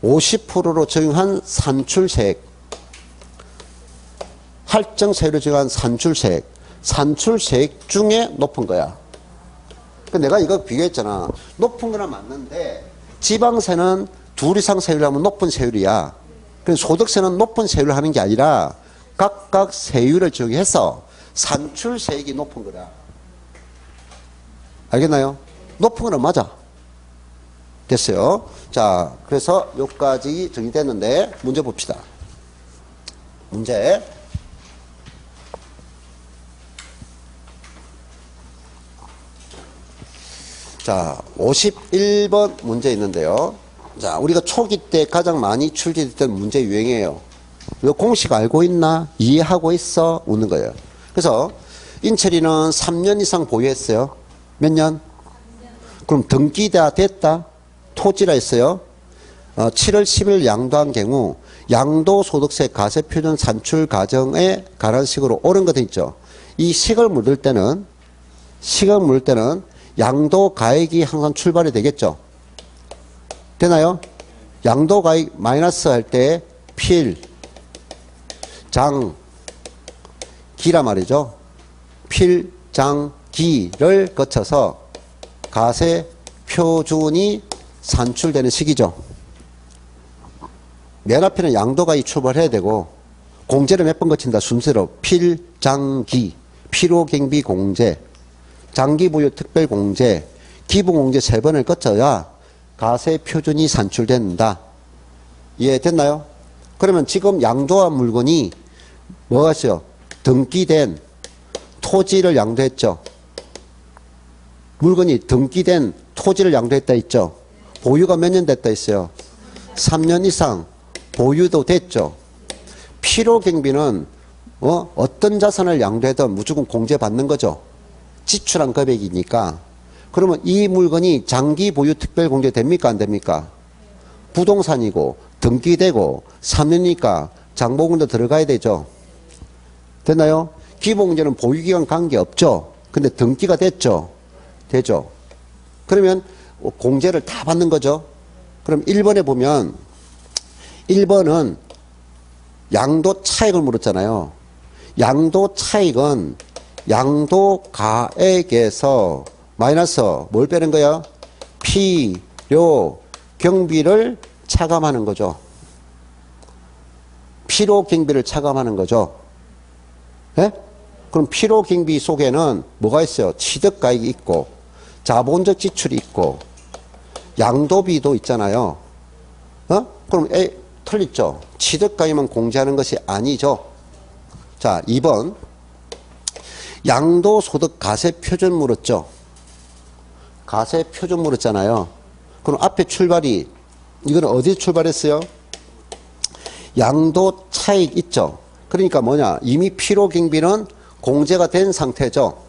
50%로 적용한 산출세액, 할증 세율을 적용한 산출세액 중에 높은 거야. 내가 이거 비교했잖아. 높은 거나 맞는데 지방세는 둘 이상 세율을 하면 높은 세율이야. 그래서 소득세는 높은 세율을 하는 게 아니라 각각 세율을 적용해서 산출세액이 높은 거다. 알겠나요? 높은 거는 맞아. 됐어요. 자, 그래서 여기까지 정리됐는데 문제 봅시다. 문제. 자, 51번 문제 있는데요. 자, 우리가 초기 때 가장 많이 출제됐던 문제 유형이에요. 이거 공식 알고 있나? 이해하고 있어? 묻는 거예요. 그래서 인철이는 3년 이상 보유했어요. 몇 년? 그럼 등기 다 됐다? 토지라 했어요. 7월 10일 양도한 경우 양도소득세 가세표준 산출 과정에 관한 식으로 옳은 것 있죠. 이 식을 묻을 때는 양도가액이 항상 출발이 되겠죠. 되나요? 양도가액 마이너스 할 때 필, 장, 기란 말이죠. 필, 장, 기. 장기를 거쳐서 가세 표준이 산출되는 시기죠. 맨 앞에는 양도가 출발해야 되고 공제를 몇 번 거친다. 순서로 필장기, 필요경비 공제, 장기보유 특별공제, 기본공제 3번을 거쳐야 가세 표준이 산출된다. 이해됐나요? 그러면 지금 양도한 물건이 뭐가 있어요? 등기된 토지를 양도했죠. 물건이 등기된 토지를 양도했다 있죠. 보유가 몇 년 됐다 있어요. 3년 이상 보유도 됐죠. 필요경비는 어떤 자산을 양도해도 무조건 공제받는 거죠. 지출한 금액이니까. 그러면 이 물건이 장기 보유 특별 공제 됩니까? 안 됩니까? 부동산이고 등기되고 3년이니까 장보금도 들어가야 되죠. 됐나요? 기본공제는 보유기간 관계없죠. 근데 등기가 됐죠. 되죠. 그러면 공제를 다 받는 거죠. 그럼 1번에 보면 1번은 양도 차익을 물었잖아요. 양도 차익은 양도가액에서 마이너스 뭘 빼는 거야? 필요 경비를 차감하는 거죠. 필요 경비를 차감하는 거죠. 예? 그럼 필요 경비 속에는 뭐가 있어요? 취득가액이 있고 자본적 지출이 있고 양도비도 있잖아요. 그럼 틀렸죠? 취득가액만 공제하는 것이 아니죠. 자, 2번 양도소득 가세표준 물었죠. 가세표준 물었잖아요. 그럼 앞에 출발이 이거는 어디서 출발했어요? 양도 차익 있죠. 그러니까 뭐냐? 이미 필요경비는 공제가 된 상태죠.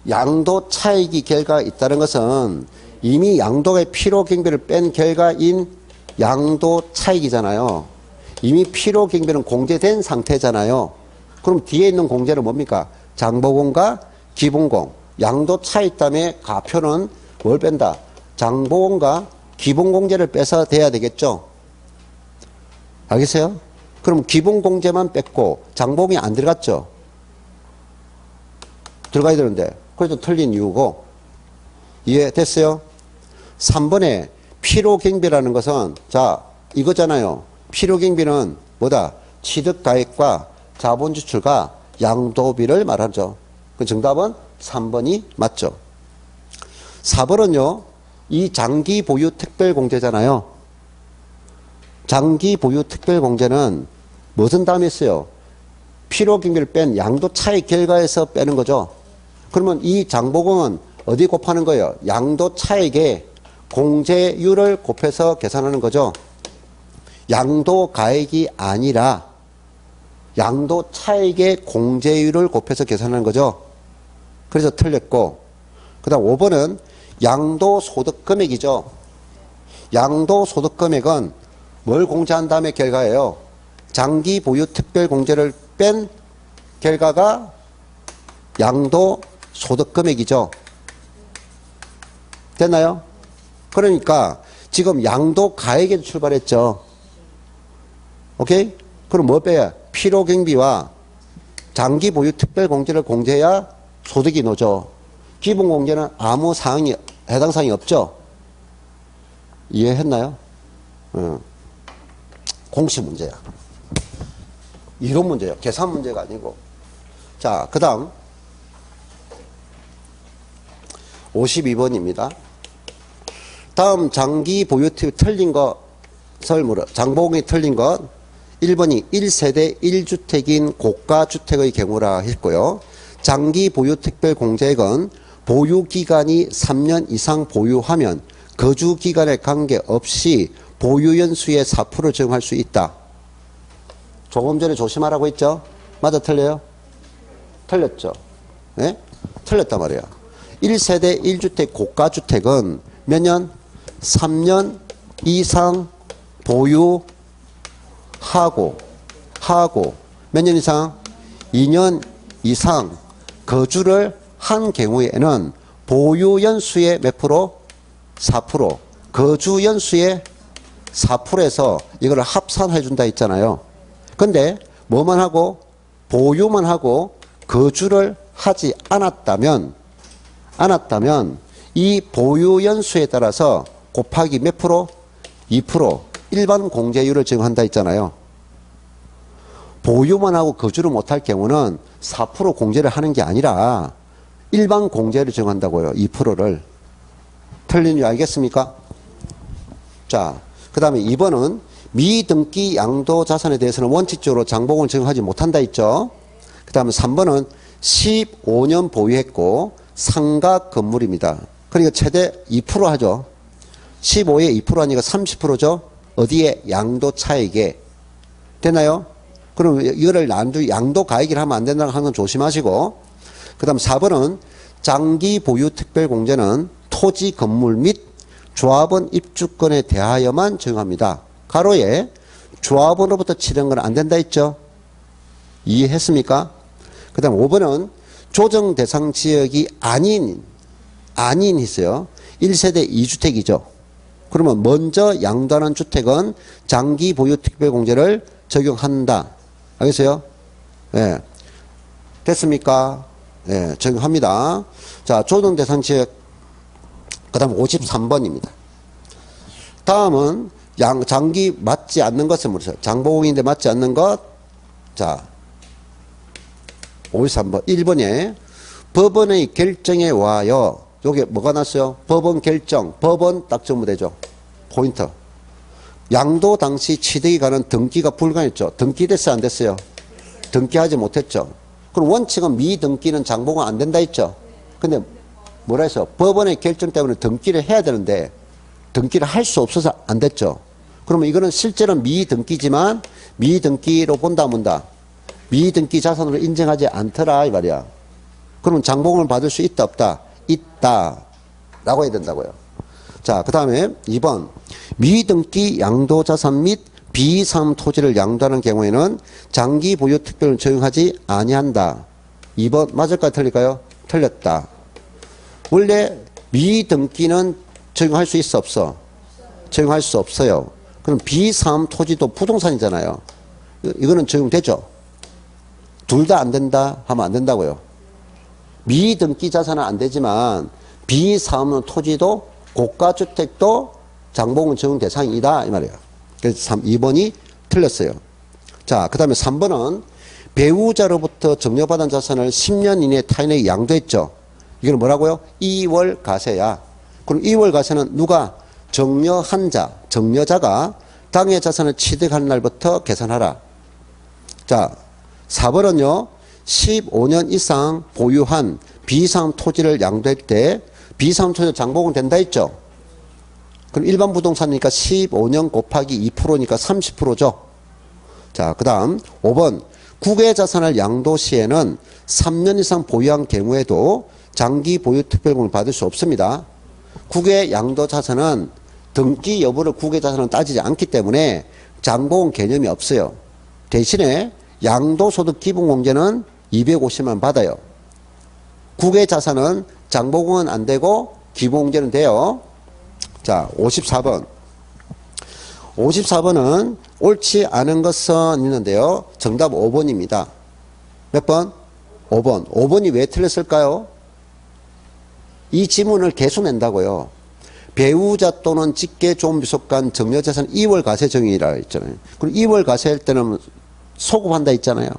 양도 차익이 결과가 있다는 것은 이미 양도의 필요경비를 뺀 결과인 양도 차익이잖아요. 이미 필요경비는 공제된 상태잖아요. 그럼 뒤에 있는 공제는 뭡니까? 장보금과 기본공. 양도 차익 때문에 가표는 뭘 뺀다? 장보금과 기본공제를 빼서 돼야 되겠죠. 알겠어요? 그럼 기본공제만 뺐고 장보금이 안 들어갔죠. 들어가야 되는데 그래도 틀린 이유고. 이해됐어요? 3번에 필요경비라는 것은 자 이거잖아요. 필요경비는 뭐다? 취득가액과 자본지출과 양도비를 말하죠. 그 정답은 3번이 맞죠. 4번은요. 이 장기보유 특별공제잖아요. 장기보유 특별공제는 무슨 다음에 있어요? 필요경비를 뺀 양도 차익 결과에서 빼는 거죠. 그러면 이 장보금은 어디 곱하는 거예요? 양도 차익에 공제율을 곱해서 계산하는 거죠. 양도 가액이 아니라 양도 차익의 공제율을 곱해서 계산하는 거죠. 그래서 틀렸고, 그 다음 5번은 양도소득 금액이죠. 양도소득 금액은 뭘 공제한 다음에 결과예요? 장기 보유 특별 공제를 뺀 결과가 양도소득 금액이죠. 됐나요? 그러니까 지금 양도 가액에서 출발했죠. 오케이? 그럼 뭐 빼야? 필요경비와 장기 보유 특별 공제를 공제해야 소득이 나죠. 기본 공제는 아무 사항이 해당 사항이 없죠. 이해했나요? 공식 문제야. 이론 문제야. 계산 문제가 아니고. 자, 그 다음 52번입니다. 다음 장기 보유 틀린 것을 물어. 장보금이 틀린 것 1번이 1세대 1주택인 고가주택의 경우라 했고요. 장기 보유 특별 공제액은 보유기간이 3년 이상 보유하면 거주기간에 관계없이 보유연수의 4%를 적용할 수 있다. 조금 전에 조심하라고 했죠? 맞아 틀려요? 틀렸죠? 네? 틀렸단 말이야. 1세대 1주택 고가주택은 몇 년? 3년 이상 보유하고 몇 년 이상? 2년 이상 거주를 한 경우에는 보유연수의 몇 프로? 4%. 거주연수의 4%에서 이걸 합산해 준다 했잖아요. 근데 뭐만 하고? 보유만 하고 거주를 하지 않았다면 이 보유 연수에 따라서 곱하기 몇 프로? 2% 일반 공제율을 적용한다 했잖아요. 보유만 하고 거주를 못할 경우는 4% 공제를 하는 게 아니라 일반 공제를 적용한다고요. 2%를. 틀린 이유 알겠습니까? 자, 그 다음에 2번은 미등기 양도자산에 대해서는 원칙적으로 장복을 적용하지 못한다 했죠. 그 다음에 3번은 15년 보유했고 상가 건물입니다. 그러니까 최대 2% 하죠. 15에 2% 하니까 30%죠. 어디에? 양도차익에. 되나요? 그럼 이거를 양도가액이라 하면 안 된다는 건 조심하시고, 그 다음 4번은 장기 보유 특별공제는 토지 건물 및 조합원 입주권에 대하여만 적용합니다. 가로에 조합원으로부터 치른 건 안 된다 했죠. 이해했습니까? 그 다음 5번은 조정 대상 지역이 아닌 있어요. 1세대 2주택이죠. 그러면 먼저 양도하는 주택은 장기 보유 특별공제를 적용한다. 알겠어요? 예. 됐습니까? 예, 적용합니다. 자, 조정 대상 지역, 그 다음 53번입니다. 다음은 장기 맞지 않는 것을 물으세요. 장보공인데 맞지 않는 것. 자, 53번. 1번에 법원의 결정에 와요. 요게 뭐가 났어요? 법원 결정. 법원 딱 적으면 포인트. 양도 당시 취득이 가는 등기가 불가했죠. 등기됐어요? 안 됐어요? 등기하지 못했죠. 그럼 원칙은 미등기는 장보가 안 된다 했죠. 근데 뭐라 했어? 법원의 결정 때문에 등기를 해야 되는데 등기를 할 수 없어서 안 됐죠. 그러면 이거는 실제로는 미등기지만 미등기로 본다 문다. 미등기 자산으로 인정하지 않더라 이 말이야. 그러면 장보금을 받을 수 있다 없다? 있다 라고 해야 된다고요. 자, 그 다음에 2번 미등기 양도자산 및 비사무 토지를 양도하는 경우에는 장기 보유 특별을 적용하지 아니한다. 2번 맞을까요? 틀릴까요? 틀렸다. 원래 미등기는 적용할 수 있어 없어? 적용할 수 없어요. 그럼 비사무 토지도 부동산이잖아요. 이거는 적용되죠. 둘 다 안 된다 하면 안 된다고요. 미등기 자산은 안 되지만 비사무 토지도 고가주택도 장보금 적용 대상이다 이 말이에요. 그래서 2번이 틀렸어요. 자, 그 다음에 3번은 배우자로부터 증여받은 자산을 10년 이내에 타인에게 양도했죠. 이건 뭐라고요? 2월 가세야. 그럼 2월 가세는 누가? 증여한 자, 증여자가 당해 자산을 취득한 날부터 계산하라. 자, 4번은요. 15년 이상 보유한 비사무 토지를 양도할 때 비사무 토지 장보금 된다 했죠. 그럼 일반 부동산이니까 15년 곱하기 2%니까 30%죠. 자, 그 다음 5번 국외 자산을 양도 시에는 3년 이상 보유한 경우에도 장기 보유 특별공을 받을 수 없습니다. 국외 양도 자산은 등기 여부를 국외 자산은 따지지 않기 때문에 장보금 개념이 없어요. 대신에 양도소득 기본공제는 250만 받아요. 국외 자산은 장보금은 안 되고 기본공제는 돼요. 자, 54번. 54번은 옳지 않은 것은 있는데요. 정답 5번입니다. 몇 번? 5번. 5번이 왜 틀렸을까요? 이 지문을 계속 낸다고요. 배우자 또는 직계 존비속간 증여자산 2월 가세 정의라 했잖아요. 그럼 2월 가세할 때는 소급한다 했잖아요.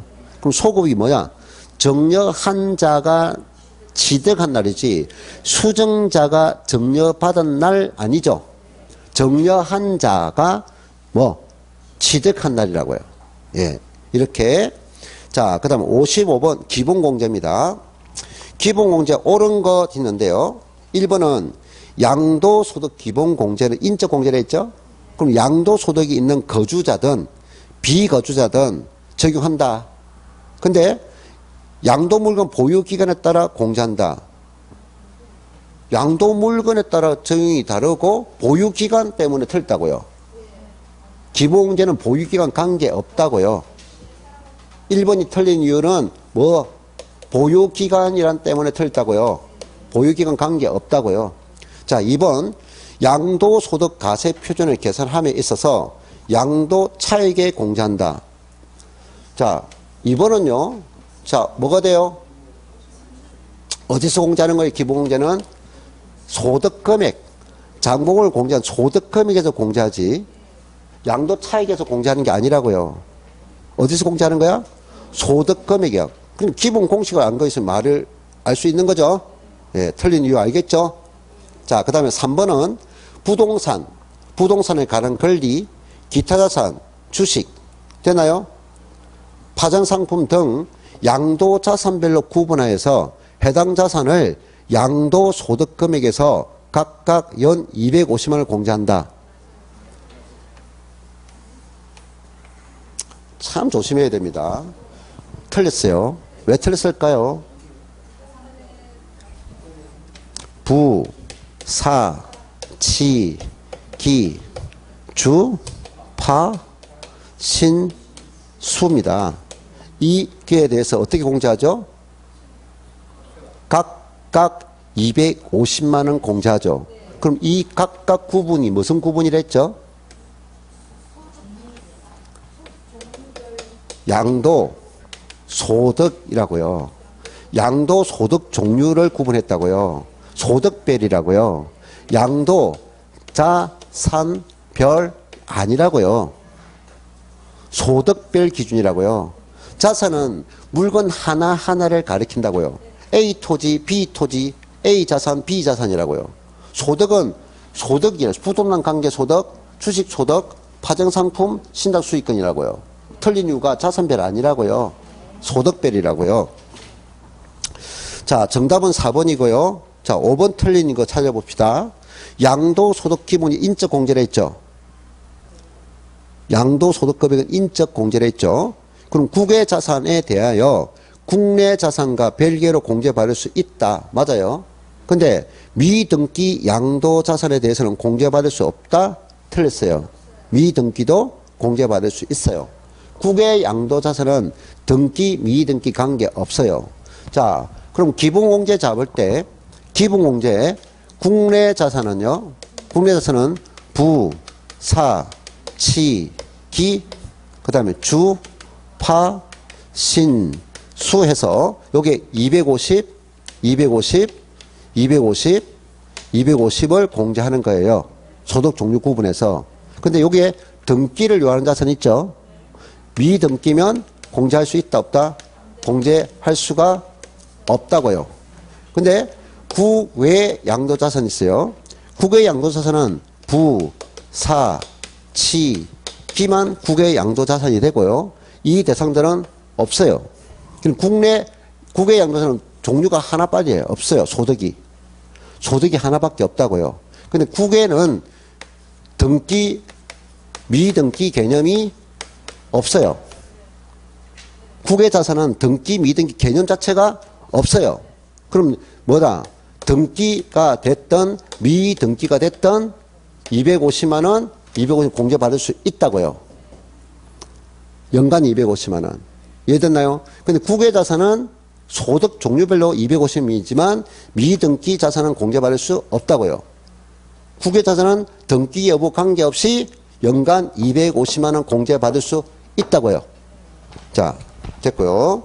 그럼 소급이 뭐야? 증여한 자가 취득한 날이지 수증자가 증여받은 날 아니죠. 증여한 자가 뭐 취득한 날이라고요. 예, 이렇게. 자, 그 다음 55번 기본공제입니다. 기본공제 옳은 것 있는데요. 1번은 양도소득 기본공제는 인적공제를 했죠. 그럼 양도소득이 있는 거주자든 비거주자든 적용한다. 근데 양도물건 보유기간에 따라 공제한다. 양도물건에 따라 적용이 다르고 보유기간 때문에 틀렸다고요. 기본공제는 보유기간 관계없다고요. 1번이 틀린 이유는 뭐 보유기간이란 때문에 틀렸다고요. 보유기간 관계없다고요. 자, 2번 양도소득 가세 표준을 계산함에 있어서 양도 차익에 공제한다. 자, 2번은요. 자, 뭐가 돼요? 어디서 공제하는 거예요? 기본공제는 소득금액, 장복을 공제한 소득금액에서 공제하지 양도 차익에서 공제하는 게 아니라고요. 어디서 공제하는 거야? 소득금액이야. 그럼 기본 공식을 안 거 있으면 말을 알 수 있는 거죠. 예, 틀린 이유 알겠죠? 자, 그 다음에 3번은 부동산에 관한 권리, 기타 자산, 주식 되나요? 파전상품 등 양도자산별로 구분하여서 해당 자산을 양도소득금액에서 각각 연 250만 원을 공제한다. 참 조심해야 됩니다. 틀렸어요. 왜 틀렸을까요? 부, 사, 치, 기, 주, 파, 신, 수입니다. 이게 대해서 어떻게 공제하죠? 각각 250만 원 공제하죠. 그럼 이 각각 구분이 무슨 구분이랬죠? 양도 소득이라고요. 양도 소득 종류를 구분했다고요. 소득별이라고요. 양도 자산별 아니라고요. 소득별 기준이라고요. 자산은 물건 하나하나를 가리킨다고요. A 토지, B 토지, A 자산, B 자산이라고요. 소득은 소득이에요. 부동산 관계 소득, 주식 소득, 파생상품, 신탁 수익금이라고요. 틀린 이유가 자산별 아니라고요. 소득별이라고요. 자, 정답은 4번이고요. 자, 5번 틀린 거 찾아봅시다. 양도소득 기본이 인적 공제라 했죠. 양도소득금액은 인적 공제라 했죠. 그럼 국외 자산에 대하여 국내 자산과 별개로 공제받을 수 있다. 맞아요. 근데 미등기 양도자산에 대해서는 공제받을 수 없다. 틀렸어요. 미등기도 공제받을 수 있어요. 국외 양도자산은 등기, 미등기 관계 없어요. 자, 그럼 기본공제 잡을 때 기본공제 국내 자산은요. 국내 자산은 부, 사, 치, 기, 그 다음에 주, 파, 신, 수 해서 요게 250, 250, 250, 250을 공제하는 거예요. 소득 종류 구분해서. 근데 여기에 등기를 요하는 자산 있죠. 미등기면 공제할 수 있다 없다? 공제할 수가 없다고요. 근데 국외 양도자산 있어요. 국외 양도자산은 부, 사, 치, 기만 국외 양도자산이 되고요. 이 대상들은 없어요. 그럼 국외 양도자산은 종류가 하나뿐이에요. 없어요. 소득이 하나밖에 없다고요. 근데 국외는 등기, 미등기 개념이 없어요. 국외 자산은 등기, 미등기 개념 자체가 없어요. 그럼 뭐다? 등기가 됐던 미등기가 됐던 250만 원, 250 공제받을 수 있다고요. 연간 250만 원. 이해됐나요? 근데 국외 자산은 소득 종류별로 250이지만 미등기 자산은 공제받을 수 없다고요. 국외 자산은 등기 여부 관계없이 연간 250만 원 공제받을 수 있다고요. 자, 됐고요.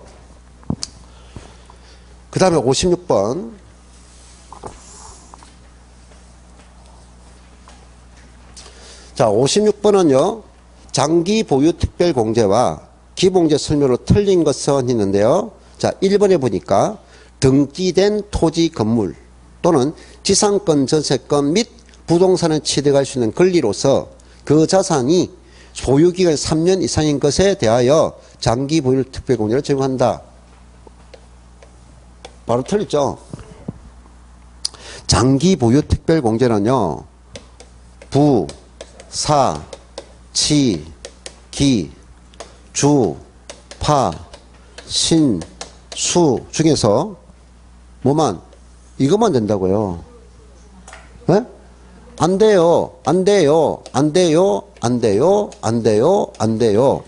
그 다음에 56번. 자, 56번은요. 장기 보유 특별 공제와 기본공제 설명으로 틀린 것은 있는데요. 자, 1번에 보니까 등기된 토지 건물 또는 지상권 전세권 및 부동산을 취득할 수 있는 권리로서 그 자산이 소유기간 3년 이상인 것에 대하여 장기 보유 특별 공제를 적용한다. 바로 틀렸죠. 장기 보유 특별 공제는요. 부, 사, 치, 기, 주, 파, 신, 수 중에서 뭐만 이것만 된다고요. 네? 안 돼요. 안 돼요. 안 돼요. 안 돼요. 안 돼요. 안 돼요.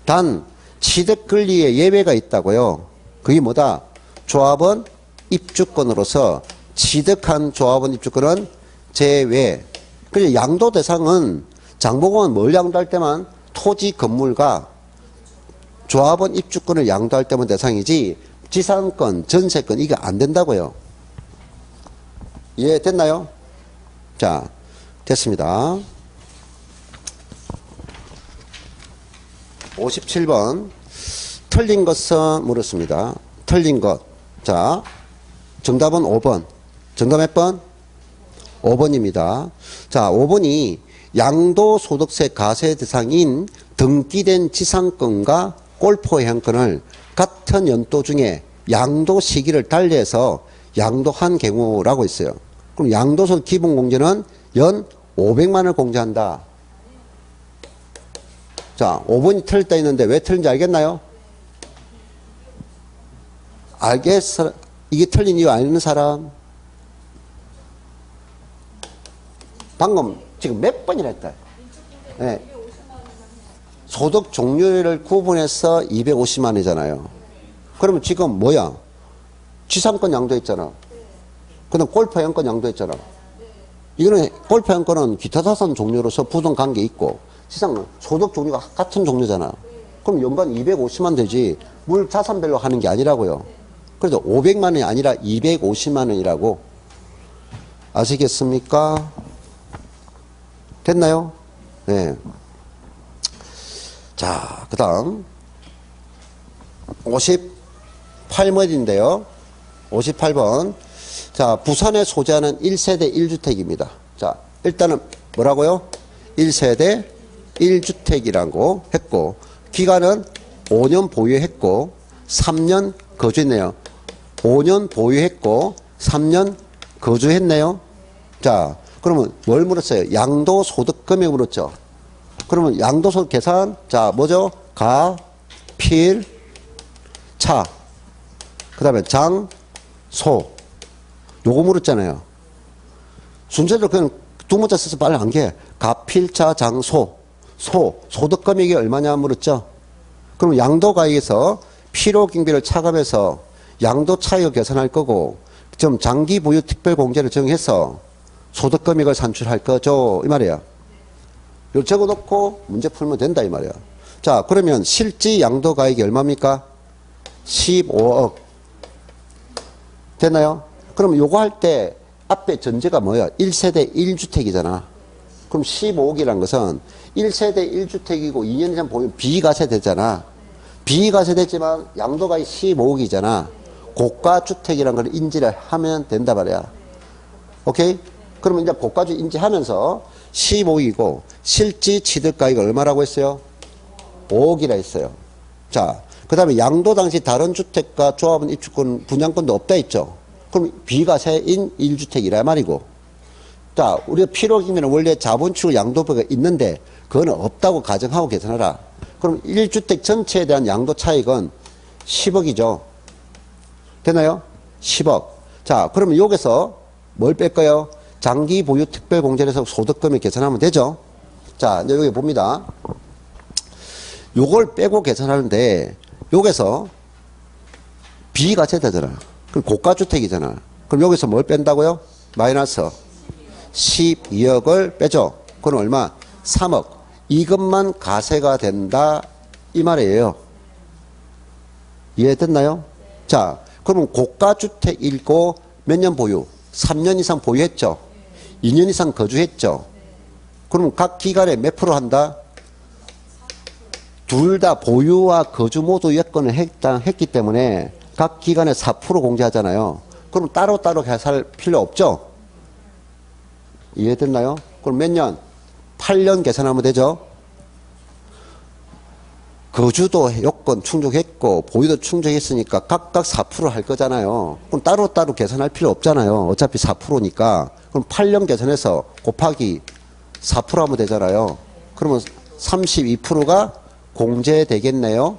단 취득 권리에 예외가 있다고요. 그게 뭐다? 조합원 입주권으로서 취득한 조합원 입주권은 제외. 그래서 양도 대상은 장보고는 뭘 양도할 때만 토지 건물과 조합원 입주권을 양도할 때만 대상이지 지상권, 전세권 이게 안 된다고요. 이해됐나요? 자, 됐습니다. 57번. 틀린 것은 물었습니다. 틀린 것. 자, 정답은 5번. 정답 몇 번? 5번입니다. 자, 5번이 양도소득세 과세 대상인 등기된 지상권과 골프회원권을 같은 연도 중에 양도 시기를 달리해서 양도한 경우라고 있어요. 그럼 양도소득 기본공제는 연 500만 원을 공제한다. 자, 5번이 틀렸다 했는데 왜 틀린지 알겠나요? 알겠어? 이게 틀린 이유 아는 사람? 방금 지금 몇 번이나 했다. 네. 소득 종류를 구분해서 250만 원이잖아요. 그러면 지금 뭐야? 지상권 양도했잖아. 그다음 골프회원권 양도했잖아. 이거는 골프회원권은 기타 자산 종류로서 부동 관계 있고 지상 소득 종류가 같은 종류잖아. 그럼 연간 250만 되지 물 자산별로 하는 게 아니라고요. 그래서 500만 원이 아니라 250만 원이라고. 아시겠습니까? 됐나요? 네. 자, 그 다음 58번인데요. 58번. 자, 부산에 소재하는 1세대 1주택입니다. 자, 일단은 뭐라고요? 1세대 1주택이라고 했고, 기간은 5년 보유했고, 3년 거주했네요. 5년 보유했고, 3년 거주했네요. 자, 그러면 뭘 물었어요? 양도소득 금액 물었죠. 그러면 양도소득 계산, 자, 뭐죠? 가, 필, 차. 그 다음에 장, 소. 요거 물었잖아요. 순서대로 그냥 두 문자 써서 빨리 한 게, 가, 필, 차, 장, 소. 소득 금액이 얼마냐 물었죠. 그럼 양도가액에서 필요경비를 차감해서 양도 차익을 계산할 거고, 좀 장기 보유 특별공제를 정해서 소득 금액을 산출할 거죠. 이 말이에요. 이걸 적어놓고 문제 풀면 된다. 이 말이에요. 자, 그러면 실지 양도가액이 얼마입니까? 15억. 됐나요? 그럼 요거 할 때 앞에 전제가 뭐야? 1세대 1주택이잖아. 그럼 15억이란 것은 1세대 1주택이고 2년 이상 보면 비과세되잖아. 비과세됐지만 양도가액이 15억이잖아. 고가주택이라는 걸 인지를 하면 된다 말이야. 오케이? 그러면 이제 고가주 인지하면서 15억이고 실지 취득가액이 얼마라고 했어요? 5억이라 했어요. 자, 그 다음에 양도 당시 다른 주택과 조합은 입주권, 분양권도 없다 했죠. 그럼 비과세인 1주택이라 말이고. 자, 우리가 필요기면 원래 자본축을 양도비가 있는데 그거는 없다고 가정하고 계산하라. 그럼 1주택 전체에 대한 양도 차익은 10억이죠. 되나요? 10억. 자, 그러면 여기서 뭘 뺄까요? 장기 보유 특별공제에서 소득금액 계산하면 되죠. 자, 이제 여기 봅니다. 요걸 빼고 계산하는데 여기서 비과세되잖아. 그럼 고가주택이잖아. 그럼 여기서 뭘 뺀다고요? 마이너스 12억을 빼죠. 그건 얼마? 3억. 이것만 가세가 된다 이 말이에요. 이해됐나요? 자, 그러면 고가주택이고 몇 년 보유? 3년 이상 보유했죠. 2년 이상 거주했죠. 그럼 각 기간에 몇 프로 한다? 둘 다 보유와 거주 모두 여건을 했기 때문에 각 기간에 4% 공제하잖아요. 그럼 따로따로 계산할 필요 없죠? 이해됐나요? 그럼 몇 년? 8년 계산하면 되죠? 거주도 요건 충족했고 보유도 충족했으니까 각각 4%할 거잖아요. 그럼 따로따로 계산할 필요 없잖아요. 어차피 4%니까. 그럼 8년 계산해서 곱하기 4% 하면 되잖아요. 그러면 32%가 공제되겠네요.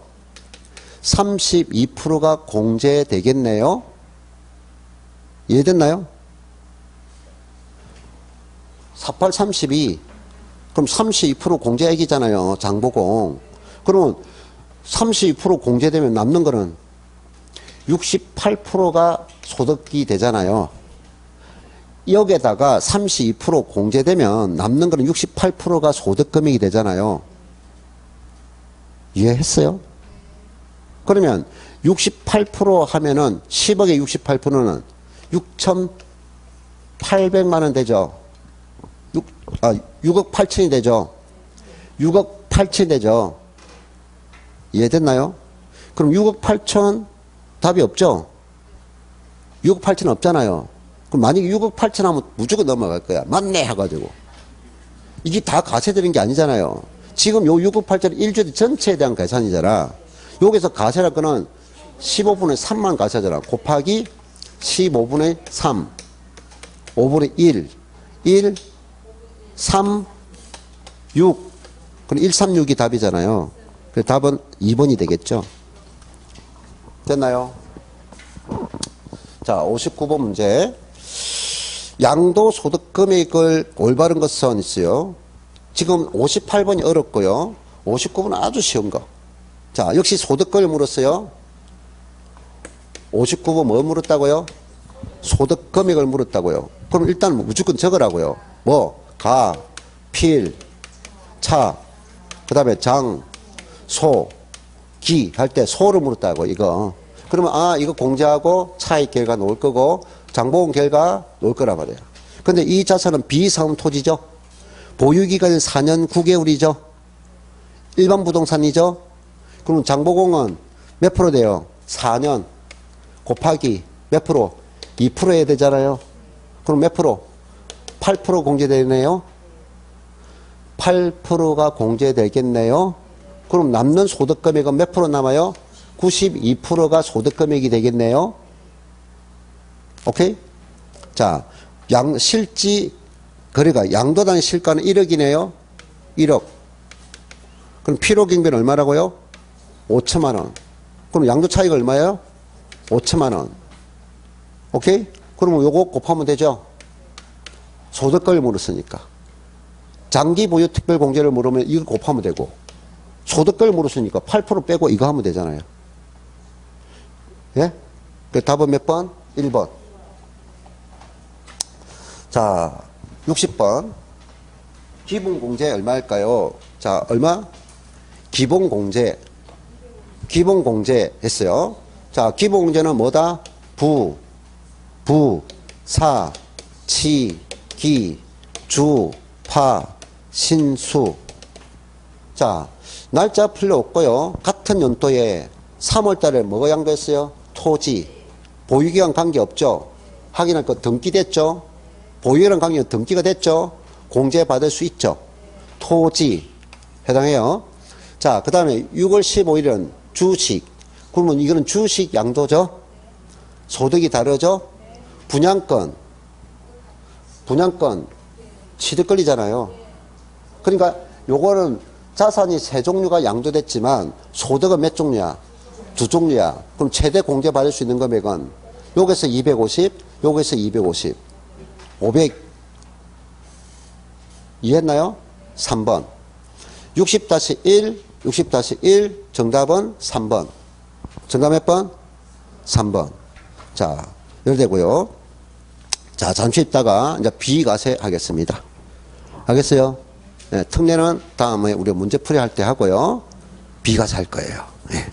32%가 공제되겠네요. 이해됐나요? 48, 32. 그럼 32% 공제액이잖아요. 장보공. 그러면 32% 공제되면 남는 거는 68%가 소득이 되잖아요. 여기에다가 32% 공제되면 남는 거는 68%가 소득금액이 되잖아요. 이해했어요? 그러면 68% 하면은 10억에 68%는 6,800만 원 되죠. 6억 8천이 되죠. 6억 8천이 되죠. 이해됐나요? 그럼 6억 8천 답이 없죠? 6억 8천 없잖아요. 그럼 만약에 6억 8천 하면 무조건 넘어갈 거야. 맞네 해가지고. 이게 다 가세되는 게 아니잖아요. 지금 요 6억 8천은 1주택 전체에 대한 가산이잖아. 여기서 가세할 거는 15분의 3만 가세하잖아. 곱하기 15분의 3, 5분의 1, 1, 3, 6. 그럼 136이 답이잖아요. 그래서 답은 2번이 되겠죠. 됐나요? 자, 59번 문제. 양도소득 금액을 올바른 것은 있어요. 지금 58번이 어렵고요. 59번은 아주 쉬운 거. 자, 역시 소득금을 물었어요. 59번 뭐 물었다고요? 소득 금액을 물었다고요. 그럼 일단 무조건 적으라고요. 뭐, 가, 필, 차, 그 다음에 장, 소, 기 할 때 소를 물었다고, 이거. 그러면, 이거 공제하고 차익 결과 놓을 거고, 장보험 결과 놓을 거란 말이에요. 근데 이 자산은 비사업 토지죠? 보유기간은 4년 9개월이죠? 일반 부동산이죠? 그럼 장보공은 몇 프로 돼요? 4년 곱하기 몇 프로? 2% 해야 되잖아요. 그럼 몇 프로? 8% 공제되네요. 8%가 공제되겠네요. 그럼 남는 소득금액은 몇 프로 남아요? 92%가 소득금액이 되겠네요. 오케이? 자, 실지 거래가 양도당 실가는 1억이네요. 1억. 그럼 필요경비는 얼마라고요? 5천만 원. 그럼 양도 차이가 얼마예요? 5천만 원. 오케이? 그러면 요거 곱하면 되죠? 소득금을 물었으니까. 장기 보유 특별 공제를 물으면 이걸 곱하면 되고, 소득금을 물었으니까 8% 빼고 이거 하면 되잖아요. 예? 그 답은 몇 번? 1번. 자, 60번. 기본공제 얼마일까요? 자, 얼마? 기본공제. 기본공제 했어요. 자, 기본공제는 뭐다? 부, 사, 치, 기, 주, 파, 신수. 자, 날짜 필요 없고요. 같은 연도에 3월 달에 뭐가 양도했어요? 토지. 보유기간 관계없죠? 확인할 거 등기됐죠? 보유기간 관계는 등기가 됐죠? 공제받을 수 있죠? 토지. 해당해요. 자, 그 다음에 6월 15일은 주식. 그러면 이거는 주식 양도죠? 소득이 다르죠? 분양권. 취득권이잖아요. 그러니까 요거는 자산이 세 종류가 양도됐지만 소득은 몇 종류야? 두 종류야. 그럼 최대 공제받을 수 있는 금액은 여기서 250, 여기서 250. 500. 이해했나요? 3번. 60-1, 60-1 정답은 3번. 정답 몇 번? 3번. 자, 이렇되고요. 자, 잠시 있다가 이제 비과세 하겠습니다. 알겠어요? 네, 특례는 다음에 우리 문제풀이 할 때 하고요. 비과세 할 거예요. 네.